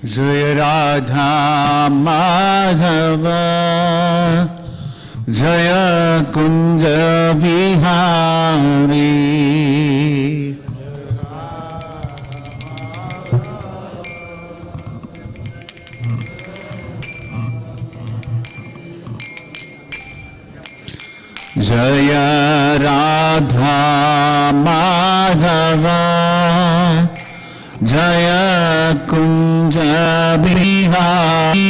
Jaya Radha Madhava Jaya Kunja Bihari. Jaya Radha Madhava Jaya Kunja Bihari.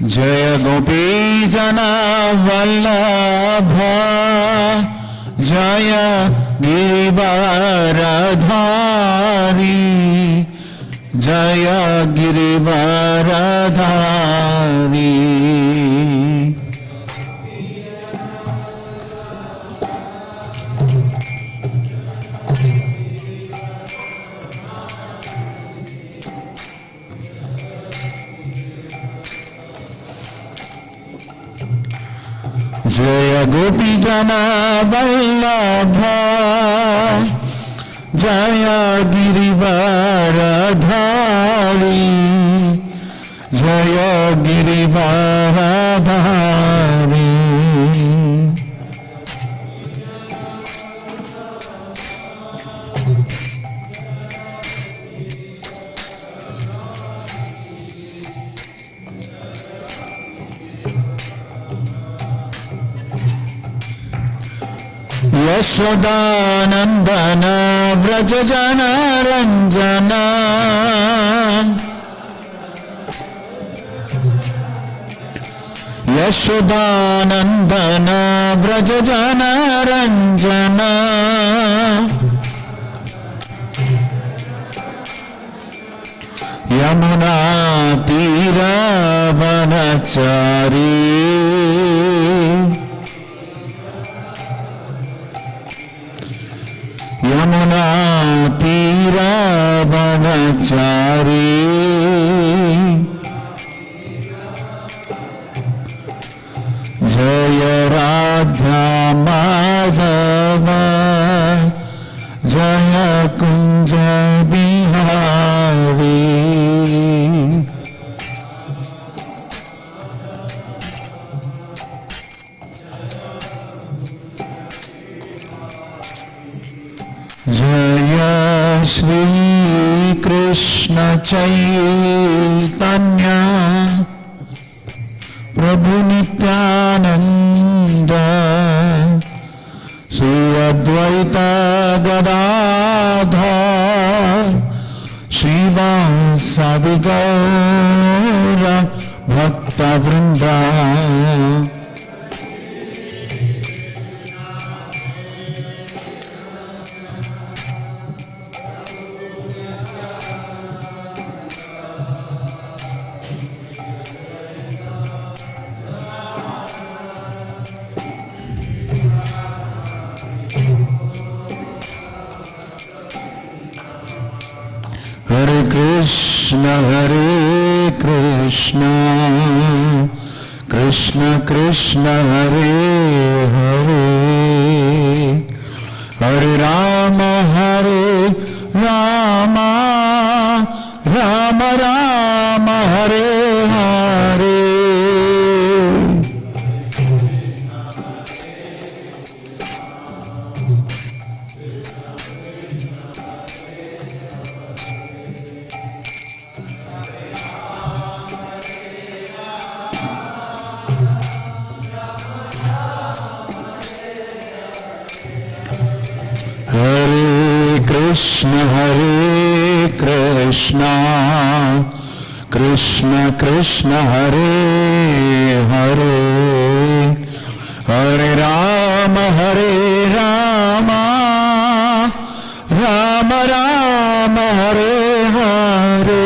Jaya Gopi Jana Vallabha Jaya Girivaradhari Jaya Girivaradhari. Jaya Gopi Jana Vallabha Jaya Girivaradhari Jaya Girivaradhari. Yashodanandana Vrajajana Ranjana Yashodanandana Vrajajana Ranjana Yamuna Tira Vanachari Yamuna Tira Vanachari. Jaya Radha Madhava Jaya Kunja Bihari. Jaya Shri Krishna Chaitanya Prabhu Nityananda Sri Advaita Gadadhar Srivasadi Gaura Bhakta Vrinda. Hare Krishna Krishna Krishna Hare Hare Hare Rama Rama Rama Hare Hare. Hare Krishna Krishna Krishna Hare Hare Hare Rama Rama Rama Hare Hare.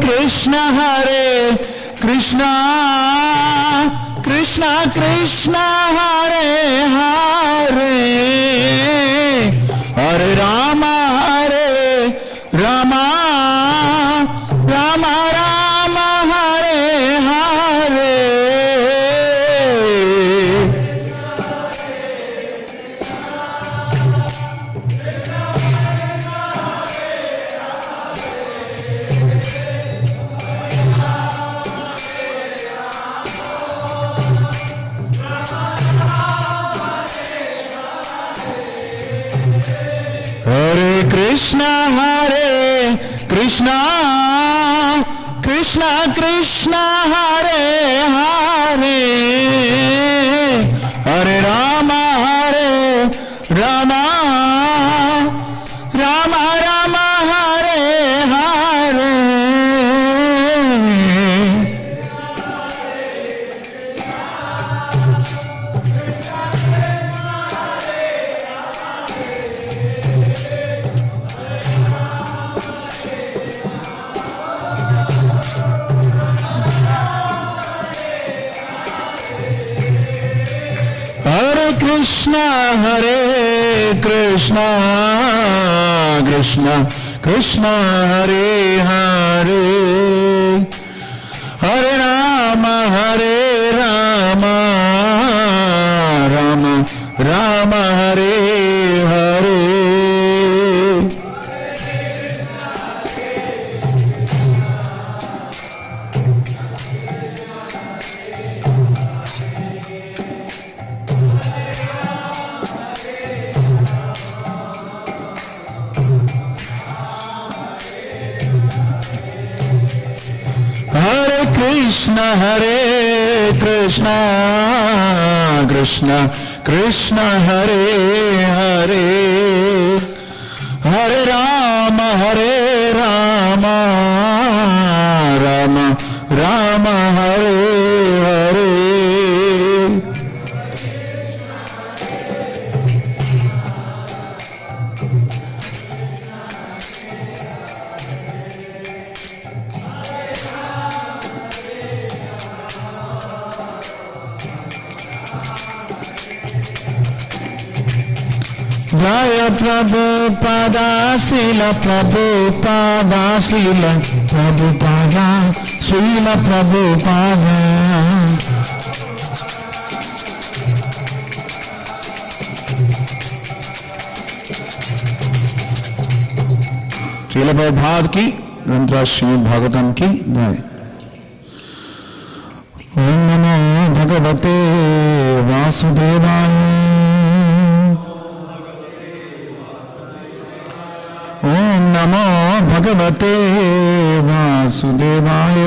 Krishna Krishna Krishna Hare Hare Hare Rama Rama Rama Rama Hare Hare Hare Krishna Krishna Krishna Hare Hare Hare Rama Rama Rama Rama Hare Hare Krishna Krishna Krishna Hare Hare Hare Rama Rama Rama Hare Hare Krishna Krishna Hare Hare Hare Rama Rama Rama Hare Hare Jaya Prabhupada Srila Prabhupada Srila Prabhupada Srila Prabhupada Srila Prabhupada की ग्रंथ श्रीमद् भागवतम की जय। ओम नमो भगवते वासुदेवाय ओम नमो भगवते वासुदेवाय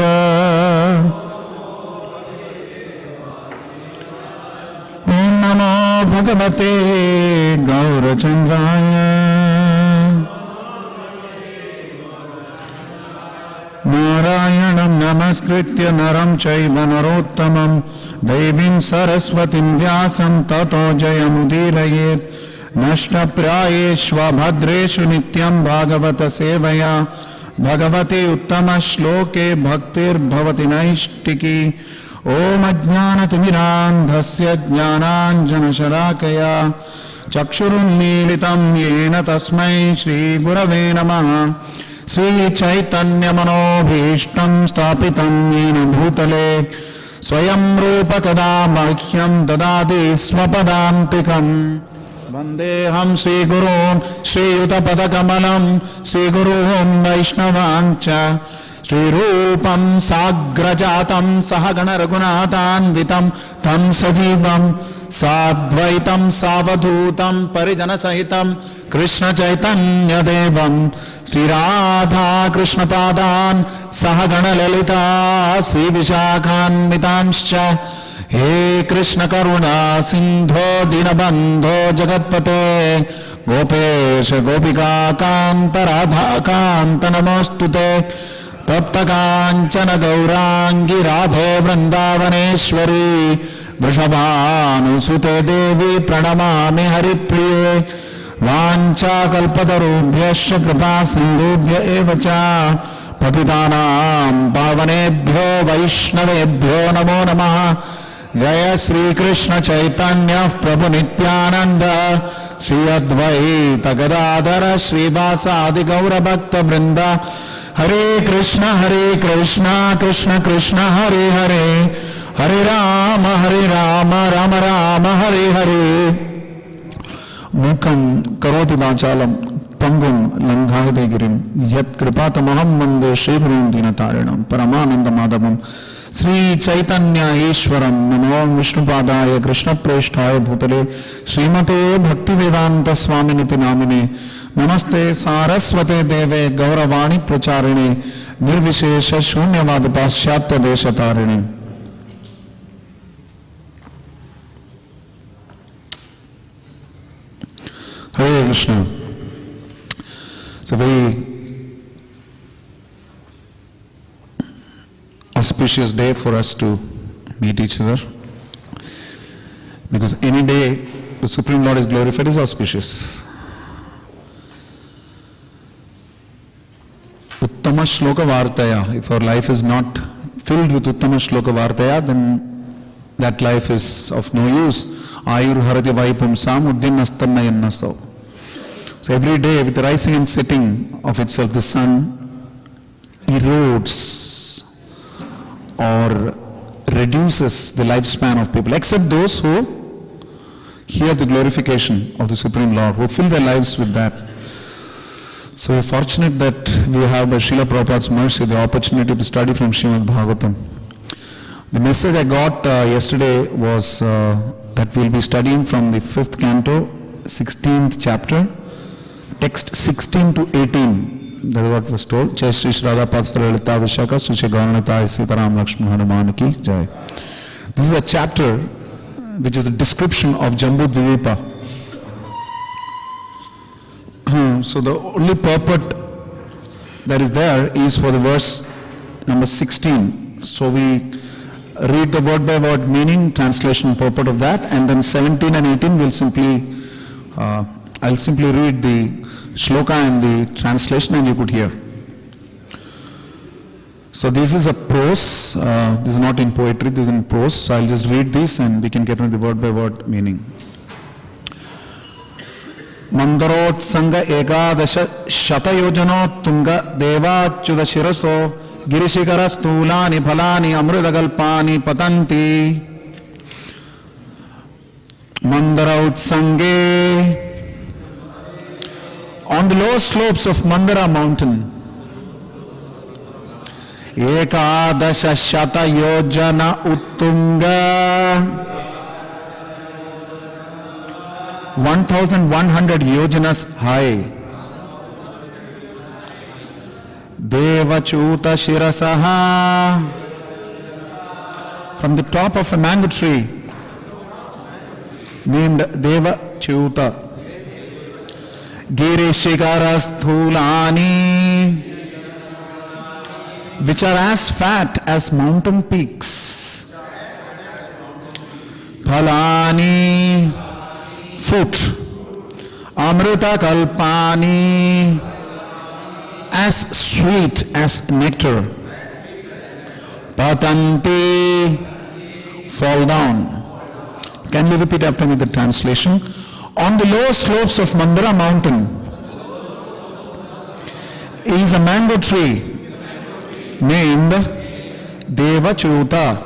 ओम नमो भगवते गौरचंद्राय नारायणं नमस्कृत्य नरं चैव नरोत्तमं देवीं सरस्वतीं व्यासं ततो जयमुदीरयेत् नष्टप्रायेष्वभद्रेषु नित्यं भागवत सेवया भगवते उत्तमश्लोके भक्तिर्भवति नैष्टिकी ॐ अज्ञानतिमिरान्धस्य ज्ञानाञ्जनशलाकया चक्षुरुन्मीलितं येन तस्मै श्रीगुरवे नमः श्रीचैतन्यमनोभीष्टं स्थापितं येन भूतले स्वयं रूप कदा मह्यं ददाति स्वपदान्तिकम् वन्देऽहं श्रीगुरून् श्रीयुतपदकमलं श्रीगुरून् वैष्णवाञ्च श्रीरूपं साग्रजातं सहगणरघुनाथान्वितं तं सजीवं साद्वैतं सावधूतं परिजनसहितं कृष्णचैतन्यदेवं श्रीराधा कृष्णपादान् सहगणललिता श्रीविशाखान्वितांश्च हे कृष्ण करुणा सिंधो दीनबंधो जगत्पते गोपेश गोपिका कांत राधा कांत नमोस्तुते तप्त कांचन गौरांगी राधे वृंदावनेश्वरी वृषभानुसुते देवी प्रणमामि हरिप्रिये वाञ्छाकल्पतरुभ्यश्च कृपा सिन्धुभ्य एव च Patitanam Pavanebhyo Vaishnavebhyo Namo Namaha. Jaya Sri Krishna Chaitanya Prabhu Nityananda Sri Advaita Gadadhara Sri Vasadi Gaura Bhakta Vrinda. Hare Krishna Krishna Krishna Hare Hare Hare Rama Rama Rama Hare Hare. Mukam Karoti Vachalam Pangum Langhade Girim Yat Kripatamaham Mande Shri Gurun Dinatarinam Paramananda Madhavam Sri Chaitanya Ishwaram Namo Vishnupadaya Krishna Preshtaya Bhutale Srimate Bhaktivedanta Swaminiti Namine Namaste Saraswate Deve Gauravani Pracharine Nirvishesha Shunyavad Paschatya Deshatarine. Hare Krishna. It's a very auspicious day for us to meet each other, because any day the Supreme Lord is glorified is auspicious. Uttama Shloka Vartaya. If our life is not filled with Uttama Shloka Vartaya, then that life is of no use. Ayur Harati Vaipum Sam Uddin Astamnayannaso. So every day with the rising and setting of itself, the sun erodes or reduces the lifespan of people, except those who hear the glorification of the Supreme Lord, who fill their lives with that. So we're fortunate that we have, by Srila Prabhupada's mercy, the opportunity to study from Srimad Bhagavatam. The message I got yesterday was that we'll be studying from the 5th canto, 16th chapter, text 16 to 18. That is what was told. Jai Shri Radha Parthsarthi Vishaka Suche Gaunata Sitaram Lakshmi Hanuman Ki Jai. This is a chapter which is a description of Jambu Dvipa. So the only purport that is there is for the verse number 16. So we read the word by word meaning, translation, purport of that, and then 17 and 18 will simply, I'll simply read the shloka and the translation and you could hear. So this is a prose, this is not in poetry, this is in prose, so I'll just read this and we can get into the word by word meaning. Mandarotsanga ekadasha shatayojano tunga devachyuda shiraso girishikara stulani phalani amrudagalpani patanti. Mandaroutsange. On the low slopes of Mandara mountain, ekadasha shata yojana uttunga, 1100 yojanas high, devachuta shirasaha, from the top of a mango tree named Devachuta, Girishikara-sthulani, which are as fat as mountain peaks. Phalani, fruit. Amrita kalpani, as sweet as nectar. Patanti, fall down. Can you repeat after me the translation? On the low slopes of Mandara mountain is a mango tree named Devachuta.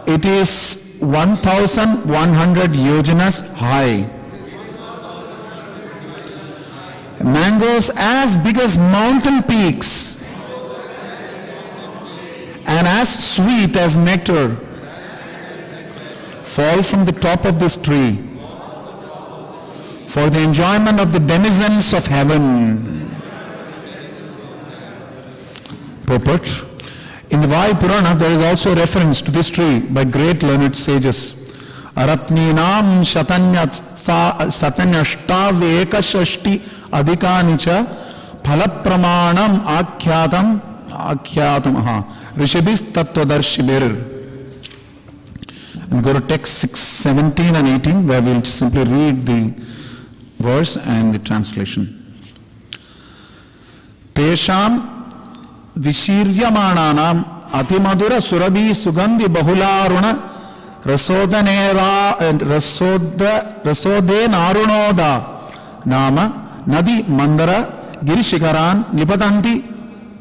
It is 1100 yojanas high. Mangoes as big as mountain peaks and as sweet as nectar fall from the top of this tree for the enjoyment of the denizens of heaven. Purport. In the Vayu Purana, there is also a reference to this tree by great learned sages. Aratninam satanyashtavekashashti adhikanicha phalapramanam akyatam Rishibis tattvadarshibir. And go to text 17 and 18 where we'll simply read the verse and the translation. Tesham Vishiryamananam Atimadura Surabhi Sugandhi Bahularuna Rasode Narunoda Nama Nadi Mandara Girishikaran Nipatanti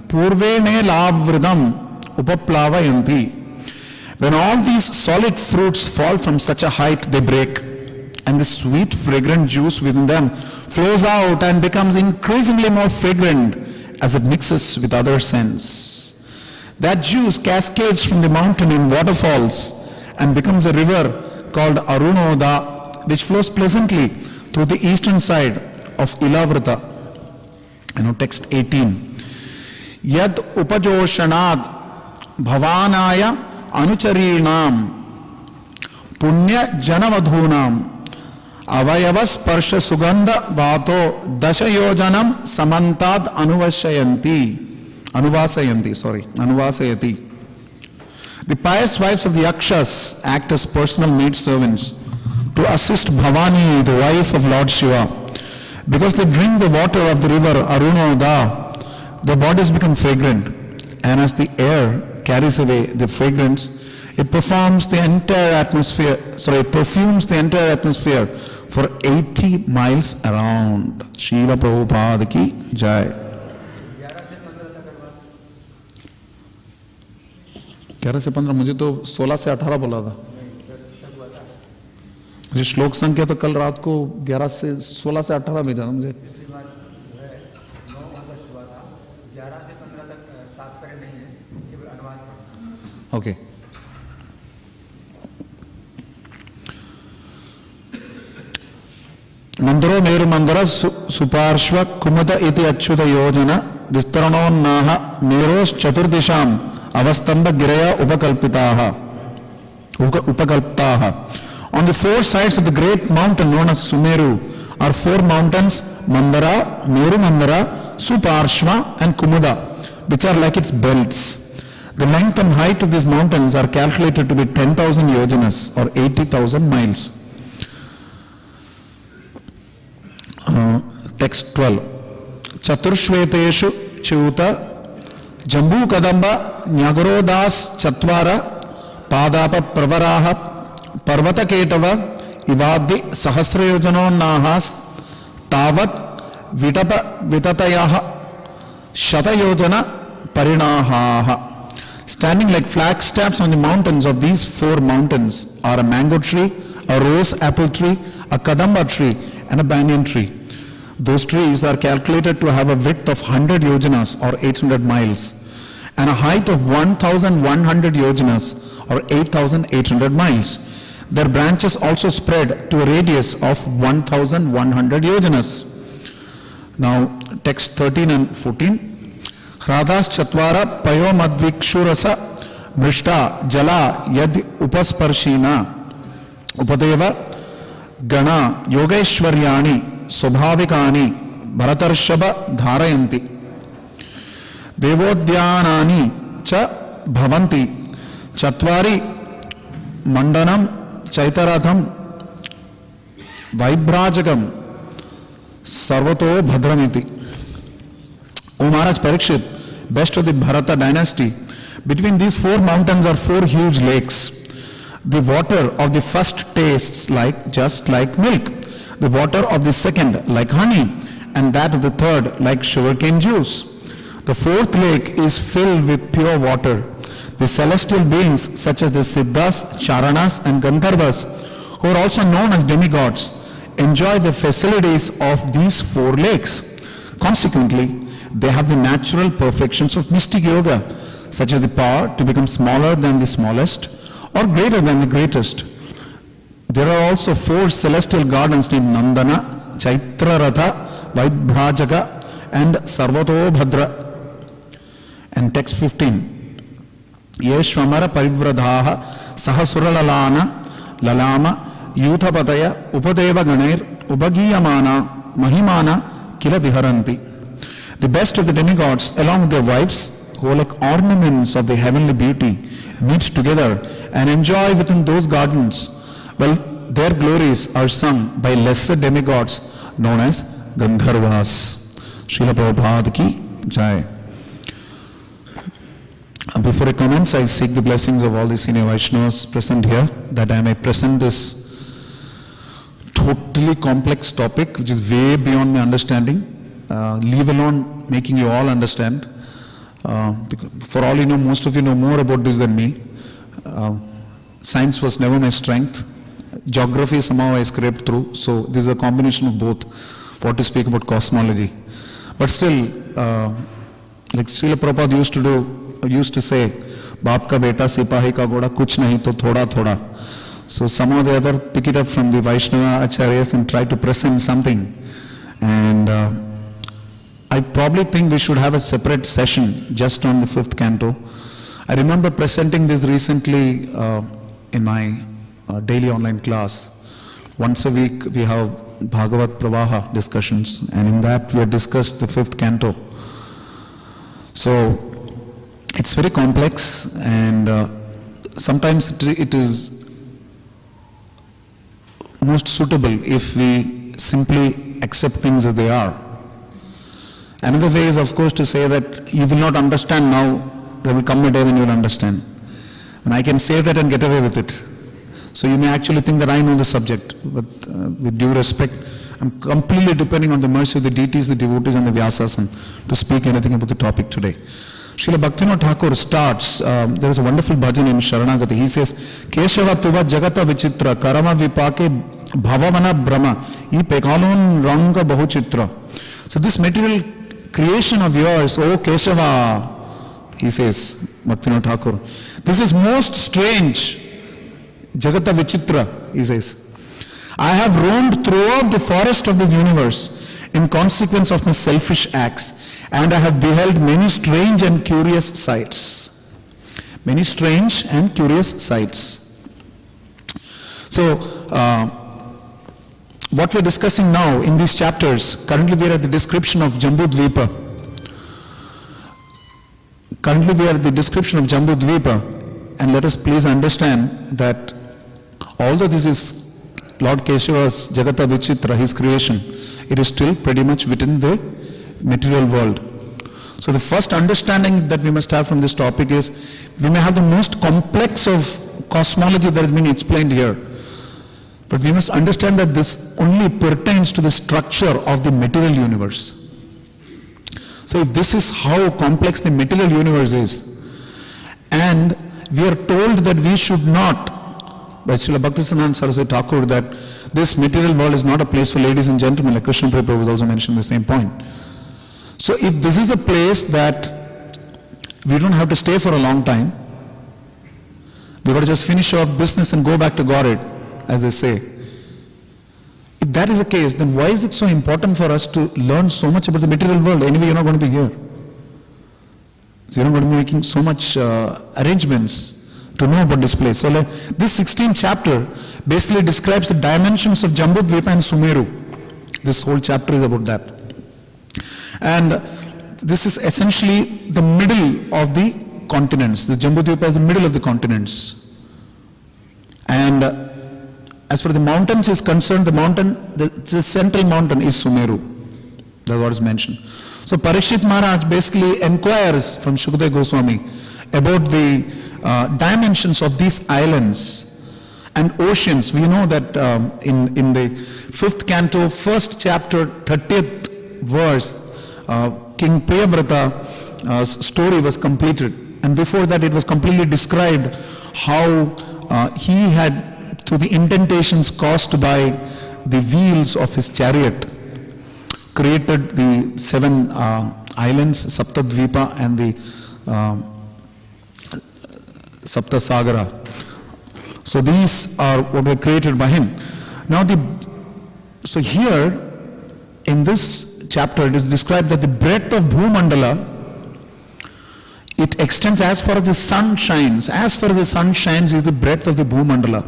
Purvene Lavridam Upaplavayanti. When all these solid fruits fall from such a height, they break, and the sweet fragrant juice within them flows out and becomes increasingly more fragrant as it mixes with other scents. That juice cascades from the mountain in waterfalls and becomes a river called Arunoda, which flows pleasantly through the eastern side of Ilavrita. Text 18. Yad upajoshanad bhavanaya anucharinam punya janavadhunam avayavas parsha sugandha vato dashayojanam samantad anuvasayati. The pious wives of the Yakshas act as personal maidservants to assist Bhavani, the wife of Lord Shiva. Because they drink the water of the river Arunoda, their bodies become fragrant, and as the air carries away the fragrance, it perfumes the entire atmosphere for 80 miles around. Srila Prabhupada ki jai. 11 से 15 मुझे तो 16 से 18 बोला था. मुझे श्लोक संख्या तो कल रात को 11 से 16 से 18 में जाना मुझे. 9 अगस्त हुआ था. 11 से 15 तक तात्पर्य नहीं है, केवल अनुवाद है. ओके. मंदरो मेरु मंदर सुपार्श्व कुमुद इति अच्युत योजना विस्तरणोन्नाह मेरोस चतुर्दिशाम अवस्तंभ गिरया उपकल्पिताः. On the four sides of the great mountain known as Sumeru are four mountains, Mandara, Meru Mandara, Suparshva and Kumuda, which are like its belts. The length and height of these mountains are calculated to be 10,000 yojanas or 80,000 miles. Text 12. Chaturshveteshu Chuta Jambu Kadamba Nyagarodas Chatvara Padapa Pravaraha Parvata Ketava Ivadi Sahasrayojano Nahas Tavat Vitatayaha Shatayojana Parinahaha. Standing like flagstaffs on the mountains of these four mountains are a mango tree, a rose apple tree, a kadamba tree, and a banyan tree. Those trees are calculated to have a width of 100 yojanas or 800 miles and a height of 1,100 yojanas or 8,800 miles. Their branches also spread to a radius of 1,100 yojanas. Now, text 13 and 14. Radha's Chatvara Payo Madvikshurasa Mrishta Jala Yad Upasparshina Upadeva Gana Yogeshwaryani Subhavikani Bharatarshaba Dharayanti Devodyanani Cha Bhavanti Chatvari Mandanam Chaitaratham Vaibrajagam Sarvato Bhadramiti. O Maharaj Parikshit, best of the Bharata dynasty, between these four mountains are four huge lakes. The water of the first tastes just like milk, the water of the second like honey, and that of the third like sugarcane juice. The fourth lake is filled with pure water. The celestial beings such as the Siddhas, Charanas and Gandharvas, who are also known as demigods, enjoy the facilities of these four lakes. Consequently, they have the natural perfections of mystic yoga, such as the power to become smaller than the smallest or greater than the greatest. There are also four celestial gardens named Nandana, Chaitraratha, Vaibrajaka and Sarvatobhadra. And text 15. Yeshvamara Parivradhaha Sahasuralalana Lalama Yutapataya Upadeva Ganair Ubagiyamana Mahimana Kila Viharanti. The best of the demigods, along with their wives, who are like ornaments of the heavenly beauty, meet together and enjoy within those gardens, while their glories are sung by lesser demigods known as Gandharvas. Srila Prabhupada ki jai. Before I commence, I seek the blessings of all the senior Vaishnavas present here, that I may present this totally complex topic, which is way beyond my understanding, leave alone making you all understand. Because for all you know, most of you know more about this than me. Science was never my strength. Geography somehow I scraped through, so this is a combination of both, what to speak about cosmology. But still, like Srila Prabhupada used to say, Baap ka beta sipahi ka goda kuch nahi to thoda thoda. So somehow or the other pick it up from the Vaishnava Acharyas and try to present something. And I probably think we should have a separate session just on the 5th canto. I remember presenting this recently in my daily online class. Once a week we have Bhagavad Pravaha discussions, and in that we have discussed the 5th canto. So it's very complex, and sometimes it is most suitable if we simply accept things as they are. Another way is, of course, to say that you will not understand now, there will come a day when you will understand. And I can say that and get away with it. So you may actually think that I know the subject, but with due respect, I'm completely depending on the mercy of the deities, the devotees and the Vyasas to speak anything about the topic today. Srila Bhaktivinoda Thakur starts, there is a wonderful bhajan in Sharanagati. He says, Keshava tuva jagata vichitra, karama vipake bhavavana brahma, I pekalon ranga bahuchitra. So this material creation of yours, oh Keshava, he says, Bhaktivinoda Thakur, this is most strange. Jagata Vichitra, he says. I have roamed throughout the forest of the universe in consequence of my selfish acts, and I have beheld many strange and curious sights. Many strange and curious sights. So, what we're discussing now in these chapters, currently we are at the description of Jambudvipa. And let us please understand that although this is Lord Keshava's Jagata Vichitra, his creation, it is still pretty much within the material world. So the first understanding that we must have from this topic is, we may have the most complex of cosmology that has been explained here, but we must understand that this only pertains to the structure of the material universe. So if this is how complex the material universe is, and we are told that we should not, by Srila Bhaktisiddhanta Saraswati Thakur, that this material world is not a place for ladies and gentlemen, like Krishna Prabhu was also mentioning the same point. So if this is a place that we don't have to stay for a long time, we got to just finish our business and go back to Godhead, as they say. If that is the case, then why is it so important for us to learn so much about the material world? Anyway, you're not going to be here. So you're not going to be making so much arrangements to know about this place. So this 16th chapter basically describes the dimensions of Jambudvipa and Sumeru. This whole chapter is about that. And this is essentially the middle of the continents. The Jambudvipa is the middle of the continents. And as far as the mountains is concerned, the central mountain is Sumeru. That's what is mentioned. So Parikshit Maharaj basically inquires from Shukadeva Goswami about the dimensions of these islands and oceans. We know that in the 5th canto, 1st chapter, 30th verse, King Priyavrata's story was completed. And before that it was completely described how he had, through the indentations caused by the wheels of his chariot, created the 7 islands, Saptadvipa and the Saptasagara. So these are what were created by him. Now so here in this chapter it is described that the breadth of Bhumandala, it extends as far as the sun shines. As far as the sun shines is the breadth of the Bhumandala.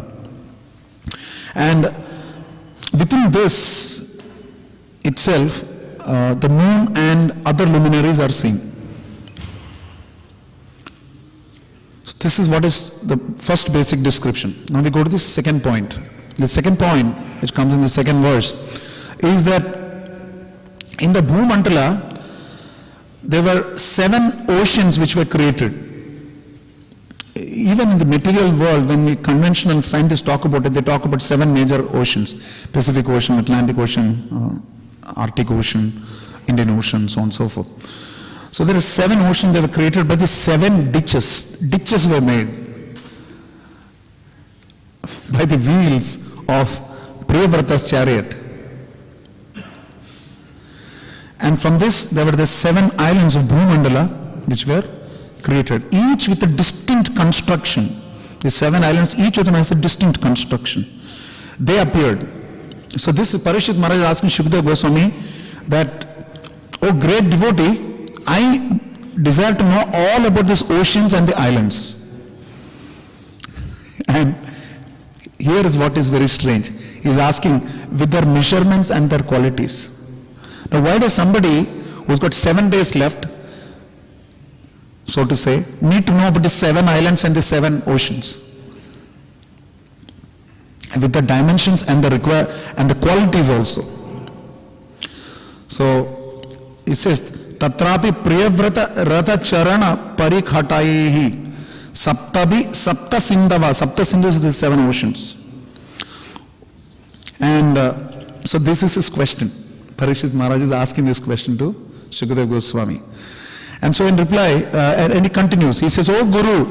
And within this itself, the moon and other luminaries are seen. So this is what is the first basic description. Now we go to the second point. The second point, which comes in the second verse, is that in the Bhumandala, there were 7 oceans which were created. even in the material world, when we conventional scientists talk about it, they talk about 7 major oceans: Pacific Ocean, Atlantic Ocean, Arctic Ocean, Indian Ocean, so on and so forth. So there are 7 oceans that were created by the 7 ditches. Ditches were made by the wheels of Priyavrata's chariot. And from this, there were the 7 islands of Bhumandala which were created, each with a distinct construction. The 7 islands, each of them has a distinct construction. They appeared. So this Parishit Maharaj is asking Shukadeva Goswami that, "Oh great devotee, I desire to know all about these oceans and the islands." And here is what is very strange. He is asking with their measurements and their qualities. Now why does somebody who's got 7 days left, so to say, need to know about the 7 islands and the 7 oceans? And with the dimensions and the qualities also. So it says, Tatrapi Priyavrata Rata Charana Parikhatayehi Saptabi Sapta Sindhava. Sapta Sindhu is the 7 oceans. And so this is his question. Parishit Maharaj is asking this question to Shukadeva Goswami. And so in reply, and he continues, he says, "Oh Guru,"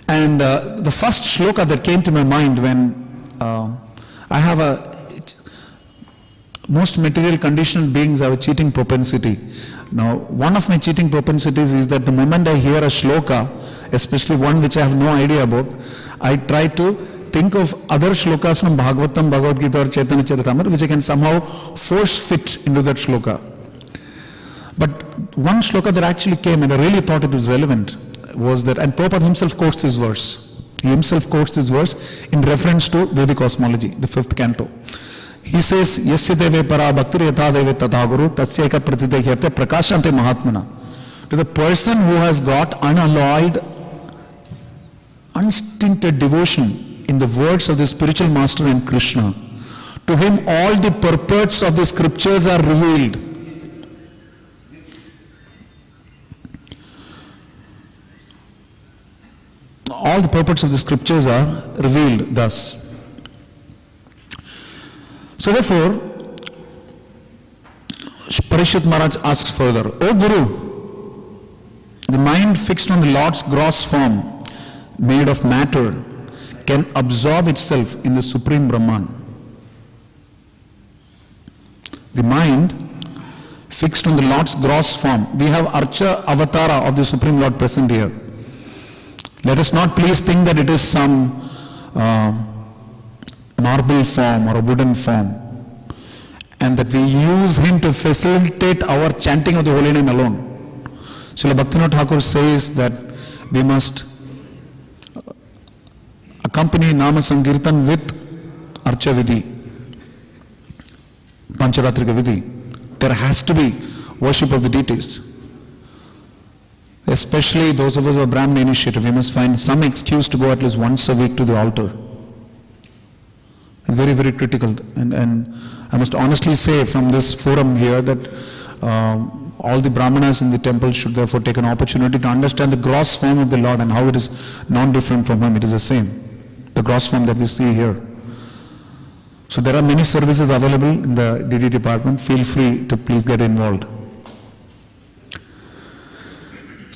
and the first shloka that came to my mind when I have most material conditioned beings have a cheating propensity. Now, one of my cheating propensities is that the moment I hear a shloka, especially one which I have no idea about, I try to think of other shlokas from Bhagavatam, Bhagavad Gita or Chaitanya Charitamrita which I can somehow force fit into that shloka. But one shloka that actually came and I really thought it was relevant was that, and Prabhupada himself quotes this verse. He himself quotes this verse in reference to Vedic cosmology, the 5th canto. He says, "Yasya deve para bhaktir yatha deve tatha guru tasya eka pratite hyate prakashante mahatmana." To the person who has got unalloyed, unstinted devotion in the words of the spiritual master and Krishna, to him all the purports of the scriptures are revealed. All the purports of the scriptures are revealed thus. So therefore, Parishit Maharaj asks further, "O Guru, the mind fixed on the Lord's gross form, made of matter, can absorb itself in the Supreme Brahman." The mind fixed on the Lord's gross form. We have Archa Avatara of the Supreme Lord present here. Let us not please think that it is some marble form or a wooden form, and that we use him to facilitate our chanting of the holy name alone. Srila Bhaktivinoda Thakur says that we must accompany Nama Sankirtan with Archa Vidhi, Pancharatrika Vidhi. There has to be worship of the deities. Especially those of us who are Brahmana initiated, we must find some excuse to go at least once a week to the altar. Very, very critical. And I must honestly say from this forum here that all the Brahmanas in the temple should therefore take an opportunity to understand the gross form of the Lord and how it is non-different from Him. It is the same. The gross form that we see here. So there are many services available in the DD department. Feel free to please get involved.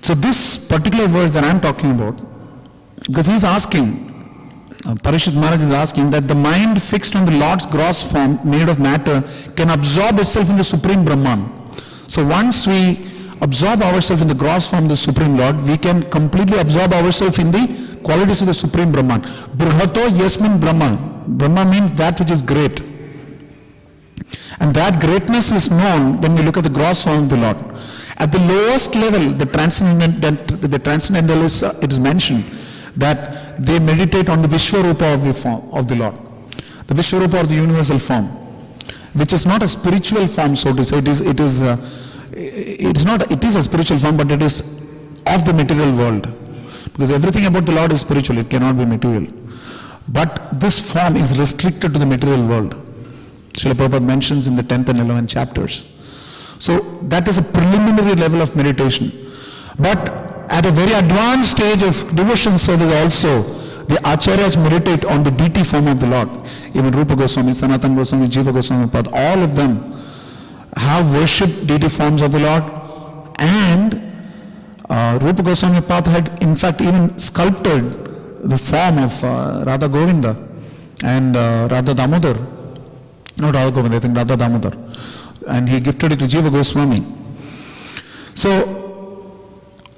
So this particular verse that I am talking about, because he is asking, Parishit Maharaj is asking that the mind fixed on the Lord's gross form made of matter can absorb itself in the Supreme Brahman. So once we absorb ourselves in the gross form of the Supreme Lord, we can completely absorb ourselves in the qualities of the Supreme Brahman. Brihato Yasmin Brahman. Brahma means that which is great. And that greatness is known when we look at the gross form of the Lord. At the lowest level, the transcendentalists, it is mentioned that they meditate on the Vishwarupa of the form of the Lord. The Vishwarupa or the universal form, which is not a spiritual form, so to say. It is a spiritual form, but it is of the material world. Because everything about the Lord is spiritual, it cannot be material. But this form is restricted to the material world. Srila Prabhupada mentions in the 10th and 11th chapters. So that is a preliminary level of meditation. But At a very advanced stage of devotion service also, the acharyas meditate on the deity form of the Lord. Even Rupa Goswami, Sanatana Goswami, Jiva Goswami, Pad, all of them have worshipped deity forms of the Lord. And Rupa Goswami Pad had in fact even sculpted the form of Radha Govinda and Radha Damodar. Not Radha Govinda, I think Radha Damodar. And he gifted it to Jiva Goswami. So,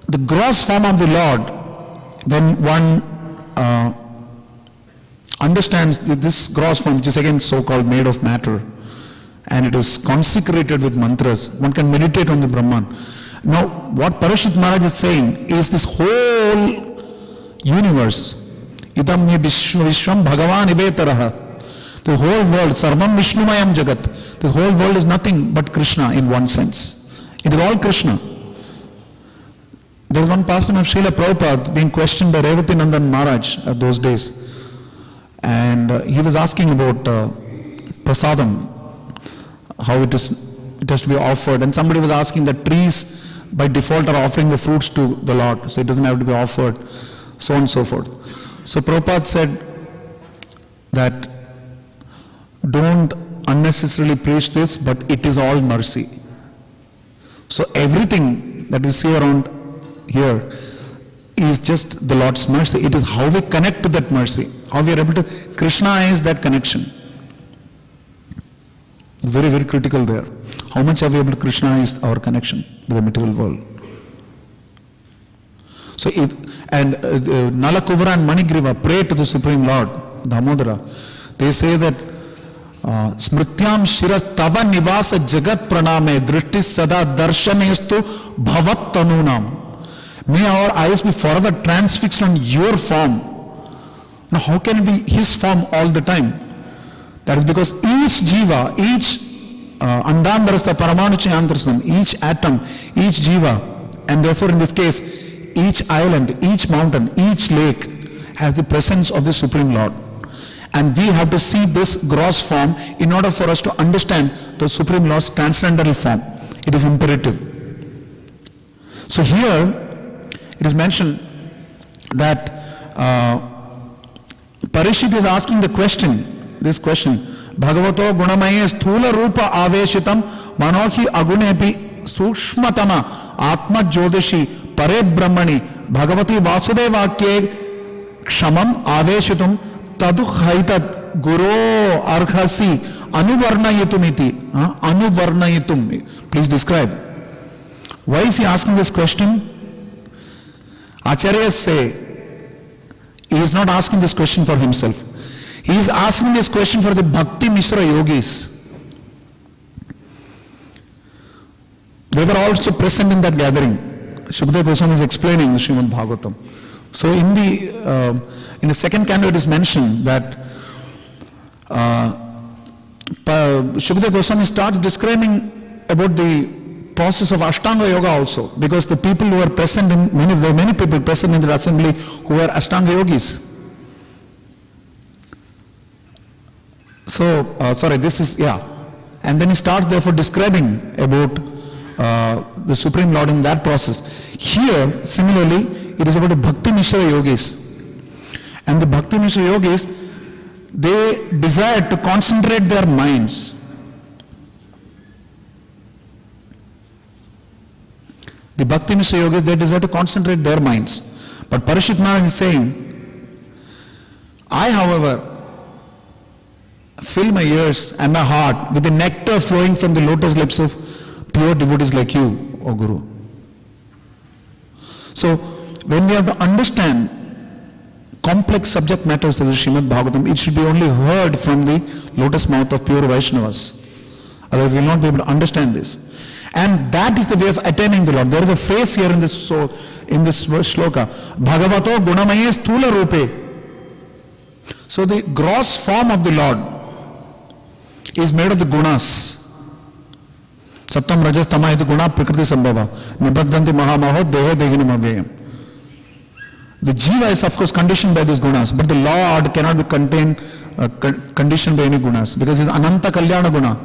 the gross form of the Lord, when one understands this gross form, which is again so-called made of matter, and it is consecrated with mantras, one can meditate on the Brahman. Now, what Parashit Maharaj is saying is this whole universe, idam ye vishwam bhagavan ivetaraha, the whole world, sarvam vishnumayam jagat, the whole world is nothing but Krishna in one sense. It is all Krishna. There was one pastime of Srila Prabhupada being questioned by Revati Nandan Maharaj at those days. And he was asking about prasadam, how it has to be offered. And somebody was asking that trees by default are offering the fruits to the Lord, so it doesn't have to be offered, so on and so forth. So Prabhupada said that don't unnecessarily preach this, but it is all mercy. So everything that we see around here is just the Lord's mercy. It is how we connect to that mercy, how we are able to, Krishna is that connection. It's very, very critical there. How much are we able to Krishna-ize our connection with the material world? So, Nala Kuvara and Manigriva pray to the Supreme Lord, Damodara. They say that Smrityam Shiras Tava Nivasa Jagat Praname Drishtis Sada Darshanestu Bhavat Tanunam. May our eyes be forever transfixed on your form. Now, how can it be his form all the time? That is because each jiva, each andambarasa paramanuchayantrasam, each atom, each jiva, and therefore in this case, each island, each mountain, each lake has the presence of the Supreme Lord. And we have to see this gross form in order for us to understand the Supreme Lord's transcendental form. It is imperative. So here, it is mentioned that Parishit is asking the question, this question, Bhagavato gunamaye sthula rupa aveshitam manohi agunepi sukshmatama atma jyotishi pare brahmani bhagavati vasudevakye kshamam aveshitum tadu haitat guru arhasi anuvarnayitumiti. Anuvarnayitum. Please describe. Why is he asking this question? Acharyas say he is not asking this question for himself. He is asking this question for the Bhakti Mishra yogis. They were also present in that gathering. Shukdev Goswami is explaining the Srimad Bhagavatam. So in the second canto it is mentioned that Shukdev Goswami starts describing about the process of Ashtanga Yoga also, because the people who were present there were many people present in the assembly who were Ashtanga Yogis. So, and then he starts therefore describing about the Supreme Lord in that process. Here, similarly, it is about the Bhakti Mishra Yogis. And the Bhakti Mishra Yogis, they desire to concentrate their minds. The Bhakti Mishra Yogis, they desire to concentrate their minds. But Parishit Maharaj is saying, I, however, fill my ears and my heart with the nectar flowing from the lotus lips of pure devotees like you, O Guru. So, when we have to understand complex subject matters of the Srimad Bhagavatam, it should be only heard from the lotus mouth of pure Vaishnavas. Otherwise, we will not be able to understand this. And that is the way of attaining the Lord. There is a phrase here in this shloka, Bhagavato gunamaye sthula rupe. So the gross form of the Lord is made of the gunas. Sattam rajas tama iti guna prakriti sambhava nibadhanti mahamaho dehe dehinam avyayam. The jiva is of course conditioned by these gunas, but the Lord cannot be conditioned by any gunas, because he is ananta kalyana guna.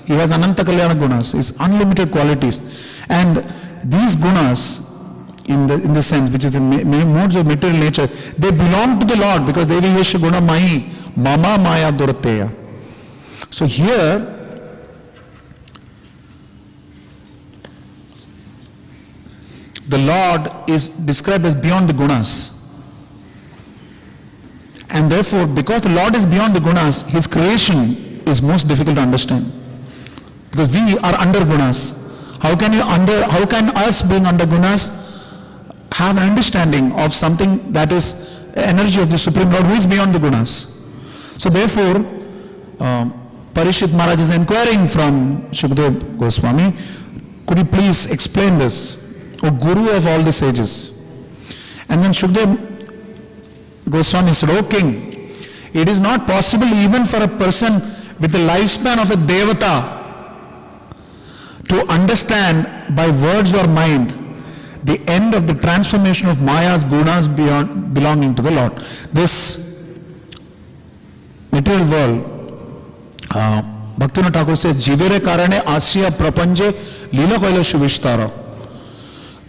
He has ananta kalyana gunas, his unlimited qualities. And these gunas, in the sense, which is the modes of material nature, they belong to the Lord because Devi Yesha Guna Mahi Mama Maya Durateya. So here, the Lord is described as beyond the gunas. And therefore, because the Lord is beyond the gunas, His creation is most difficult to understand. Because we are under gunas. How can us being under gunas have an understanding of something that is energy of the Supreme Lord who is beyond the gunas? So therefore, Parishit Maharaj is inquiring from Shukdev Goswami, could you please explain this, O Guru of all the sages? And then Shukdev Goswami said, O king, it is not possible even for a person with the lifespan of a Devata to understand by words or mind the end of the transformation of Maya's gunas belonging to the Lord. This material world, Bhaktivinoda Thakur says, Jivere karane asya prapanje lila kailashu vishtara.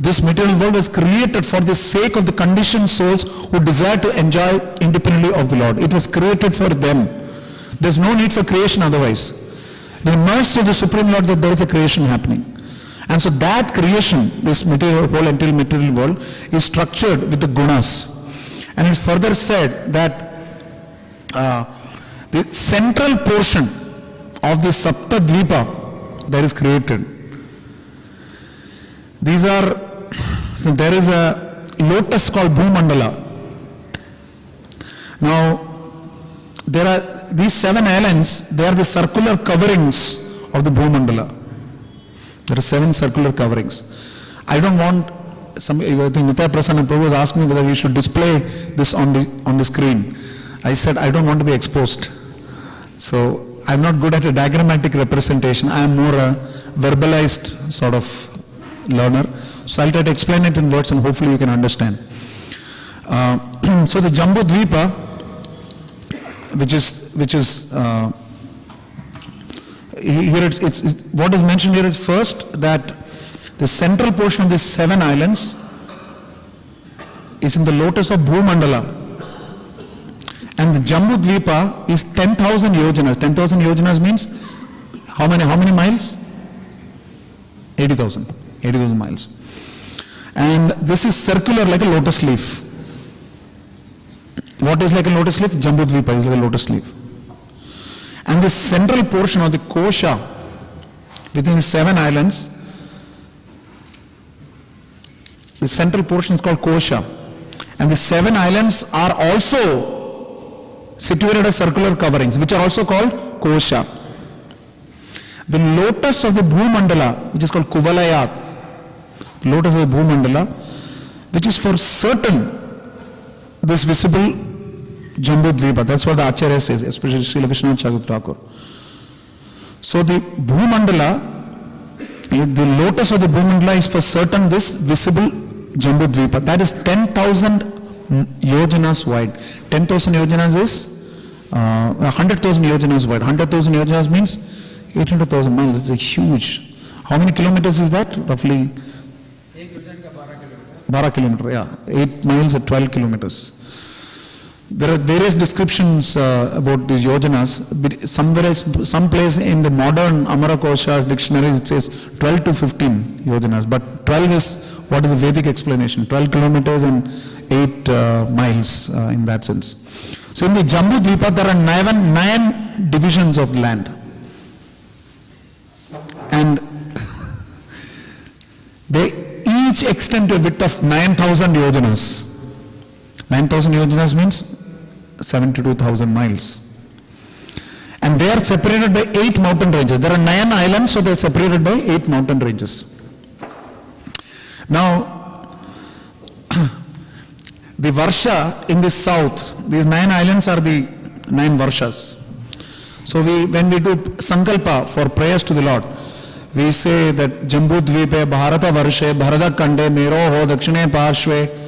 This material world was created for the sake of the conditioned souls who desire to enjoy independently of the Lord. It was created for them. There's no need for creation otherwise. The mercy of the Supreme Lord that there is a creation happening. And so that creation, this material, whole entire material world, is structured with the gunas. And it's further said that the central portion of the Sapta Dvipa that is created, there is a lotus called Bhumandala. Now, there are these 7 islands, they are the circular coverings of the Bhumandala. There are 7 circular coverings. I don't want, I think Nitya Prasanna Prabhu asked me whether we should display this on the screen. I said, I don't want to be exposed. So, I'm not good at a diagrammatic representation. I am more a verbalized sort of learner. So, I'll try to explain it in words and hopefully you can understand. So, the Jambu Dvipa, which is here it's what is mentioned here is first that the central portion of these 7 islands is in the lotus of Bhumandala, and the Jambu Dvipa is 10,000 yojanas. 10,000 yojanas means how many miles? 80,000 miles. And this is circular like a lotus leaf. What is like a lotus leaf? Jambu Dvipa is like a lotus leaf. And the central portion of the kosha within the 7 islands, the central portion is called kosha. And the 7 islands are also situated as circular coverings, which are also called kosha. The lotus of the Bhumandala, which is called Kuvalayat, lotus of the Bhumandala, which is for certain this visible Jambu Dvipa. That's what the Acharya says, especially Srila Vishwanath Chakravarti Thakur. So the Bhumandala, the lotus of the Bhumandala is for certain this visible Jambu Dvipa. That is 10,000 yojanas wide. 10,000 yojanas is 100,000 yojanas wide. 100,000 yojanas means 800,000 miles. It's a huge. How many kilometers is that? Roughly 12 kilometers, yeah. 8 miles at 12 kilometers. There are various descriptions about these yojanas. Some place in the modern Amarakosha dictionaries it says 12 to 15 yojanas. But 12 is what is the Vedic explanation. 12 kilometers and 8 miles in that sense. So in the Jambu Dvipa there are 9 divisions of land. And they each extend to a width of 9,000 yojanas. 9,000 yojanas means 72,000 miles. And they are separated by 8 mountain ranges. There are 9 islands, so they are separated by 8 mountain ranges. Now, the Varsha in the south, these 9 islands are the 9 Varshas. So when we do Sankalpa for prayers to the Lord, we say that Jambu Dvipe, Bharata Varshe, Bharata Kande, Meroho, Dakshine Parshve,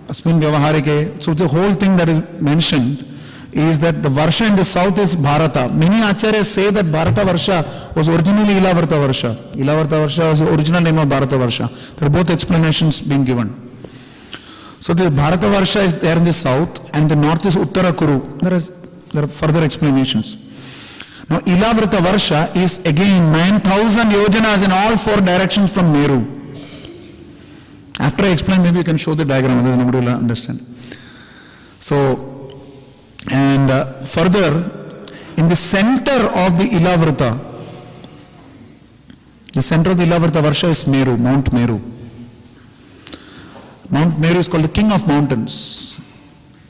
Asmin Vyavaharike. So the whole thing that is mentioned is that the Varsha in the south is Bharata. Many acharyas say that Bharata Varsha was originally Ilavarta Varsha. Ilavarta Varsha was the original name of Bharata Varsha. There are both explanations being given. So the Bharata Varsha is there in the south, and the north is Uttara Kuru. There are further explanations. Now Ilavrita Varsha is again 9,000 yojanas in all four directions from Meru. After I explain, maybe you can show the diagram, otherwise nobody will understand. So, and further, in the center of the Ilavrita, the center of the Ilavrita Varsha is Meru, Mount Meru. Mount Meru is called the king of mountains.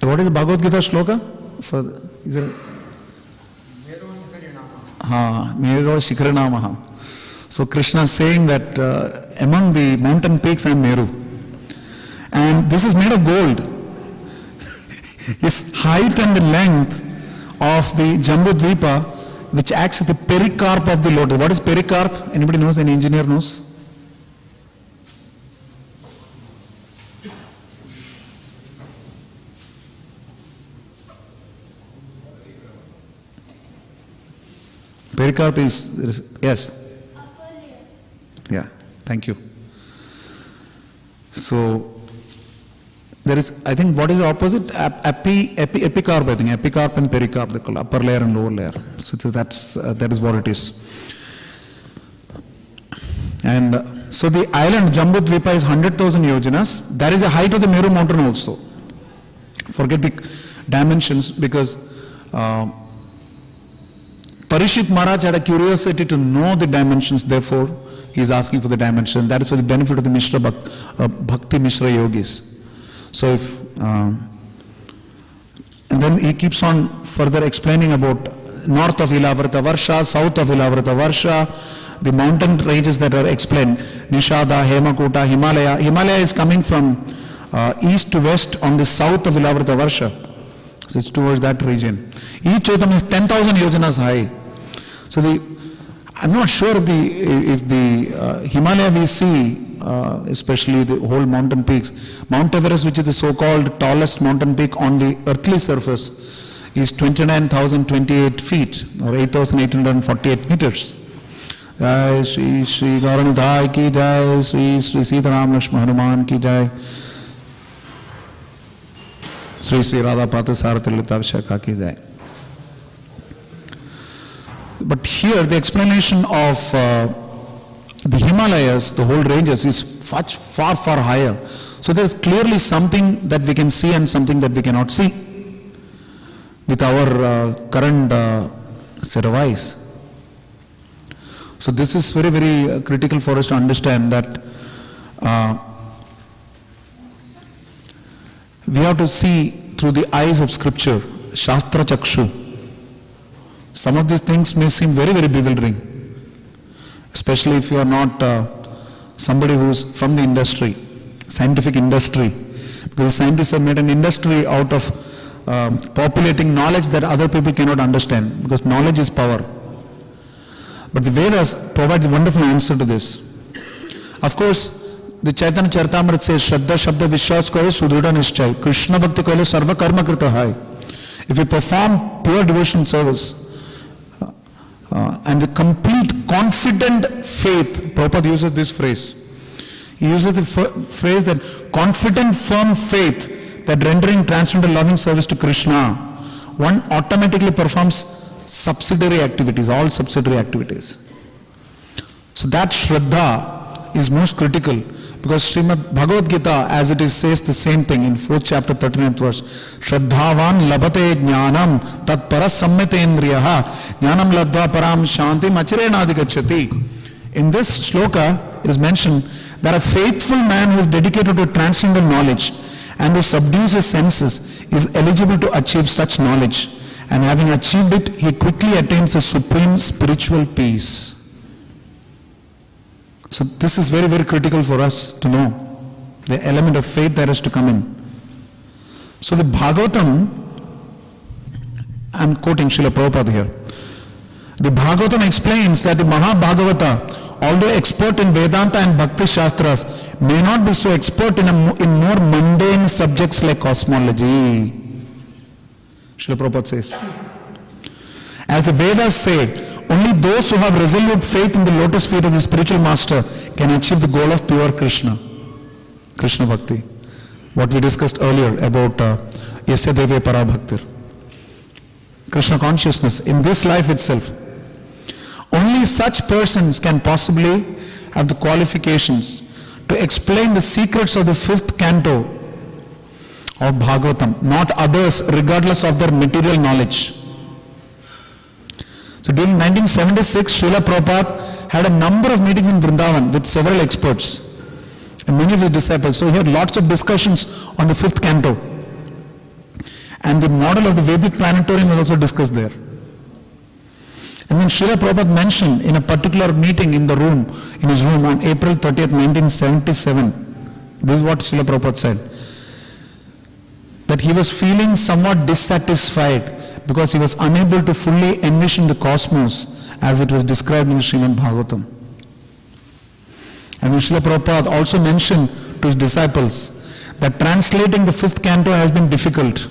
What is the Bhagavad Gita shloka? Is there Meru Shikharinamaha. So Krishna is saying that among the mountain peaks I am Meru. And this is made of gold. Its height and the length of the Jambu Dvipa, which acts as the pericarp of the lotus. What is pericarp? Anybody knows? Any engineer knows? Pericarp is, yes? Yeah, thank you. So, there is, I think, what is the opposite? Epicarp, I think. Epicarp and pericarp, they call upper layer and lower layer. So that is what it is. And so the island Jambu Dvipa is 100,000 yojanas. That is the height of the Meru mountain also. Forget the dimensions, because Parishit Maharaj had a curiosity to know the dimensions, therefore he is asking for the dimension. That is for the benefit of the Mishra Bhakti Mishra yogis. So if, and then he keeps on further explaining about north of Ilavrita Varsha, south of Ilavrita Varsha, the mountain ranges that are explained, Nishada, Hemakuta, Himalaya. Himalaya is coming from east to west on the south of Ilavrita Varsha. So it's towards that region. Each of them is 10,000 yojanas high. So I'm not sure if the Himalaya we see, especially the whole mountain peaks, Mount Everest, which is the so-called tallest mountain peak on the earthly surface, is 29,028 feet or 8,848 meters. Jai Shri Shri Gauranidhai ki jai, Shri Shri Sitaram Lakshman Hanuman ki jai, Shri Shri Radha Parthasarthi Litavishaka ki jai. But here the explanation of the Himalayas, the whole ranges, is far higher. So there is clearly something that we can see and something that we cannot see with our current set of eyes. So this is very critical for us to understand that we have to see through the eyes of scripture, Shastra Chakshu. Some of these things may seem very bewildering, especially if you are not somebody who is from the industry, scientific industry, because scientists have made an industry out of populating knowledge that other people cannot understand, because knowledge is power. But the Vedas provide a wonderful answer to this. Of course, the Chaitanya Charitamrita says, Shraddha Shabda Vishwas Kare Sudrida Nischay, Krishna Bhakti Kale Sarva Karma Krita Hai. If you perform pure devotion service, and the complete confident faith, Prabhupada uses this phrase. He uses the phrase that confident firm faith that rendering transcendental loving service to Krishna, one automatically performs subsidiary activities, all subsidiary activities. So that Shraddha is most critical, because Srimad Bhagavad Gita, as it is, says the same thing in 4th chapter 39th verse. Shraddhavan labhate jnanam tat parasammitendriyaha jnanam ladva param shanti machirenadikachati. In this shloka, it is mentioned that a faithful man who is dedicated to transcendental knowledge and who subdues his senses is eligible to achieve such knowledge. And having achieved it, he quickly attains a supreme spiritual peace. So this is very critical for us to know, the element of faith that has to come in. So the Bhagavatam, I'm quoting Srila Prabhupada here. The Bhagavatam explains that the Mahabhagavata, although expert in Vedanta and Bhakti Shastras, may not be so expert in more mundane subjects like cosmology. Srila Prabhupada says. As the Vedas say, only those who have resolute faith in the lotus feet of the spiritual master can achieve the goal of pure Krishna. Krishna Bhakti. What we discussed earlier about Yasya Deve Parabhaktir. Krishna consciousness in this life itself. Only such persons can possibly have the qualifications to explain the secrets of the 5th canto of Bhagavatam, not others regardless of their material knowledge. So during 1976, Srila Prabhupada had a number of meetings in Vrindavan with several experts and many of his disciples. So he had lots of discussions on the 5th canto. And the model of the Vedic planetarium was also discussed there. And then Srila Prabhupada mentioned in a particular meeting in his room on April 30th, 1977, this is what Srila Prabhupada said, that he was feeling somewhat dissatisfied because he was unable to fully envision the cosmos as it was described in Srimad Bhagavatam. And then Srila Prabhupada also mentioned to his disciples that translating the 5th canto has been difficult,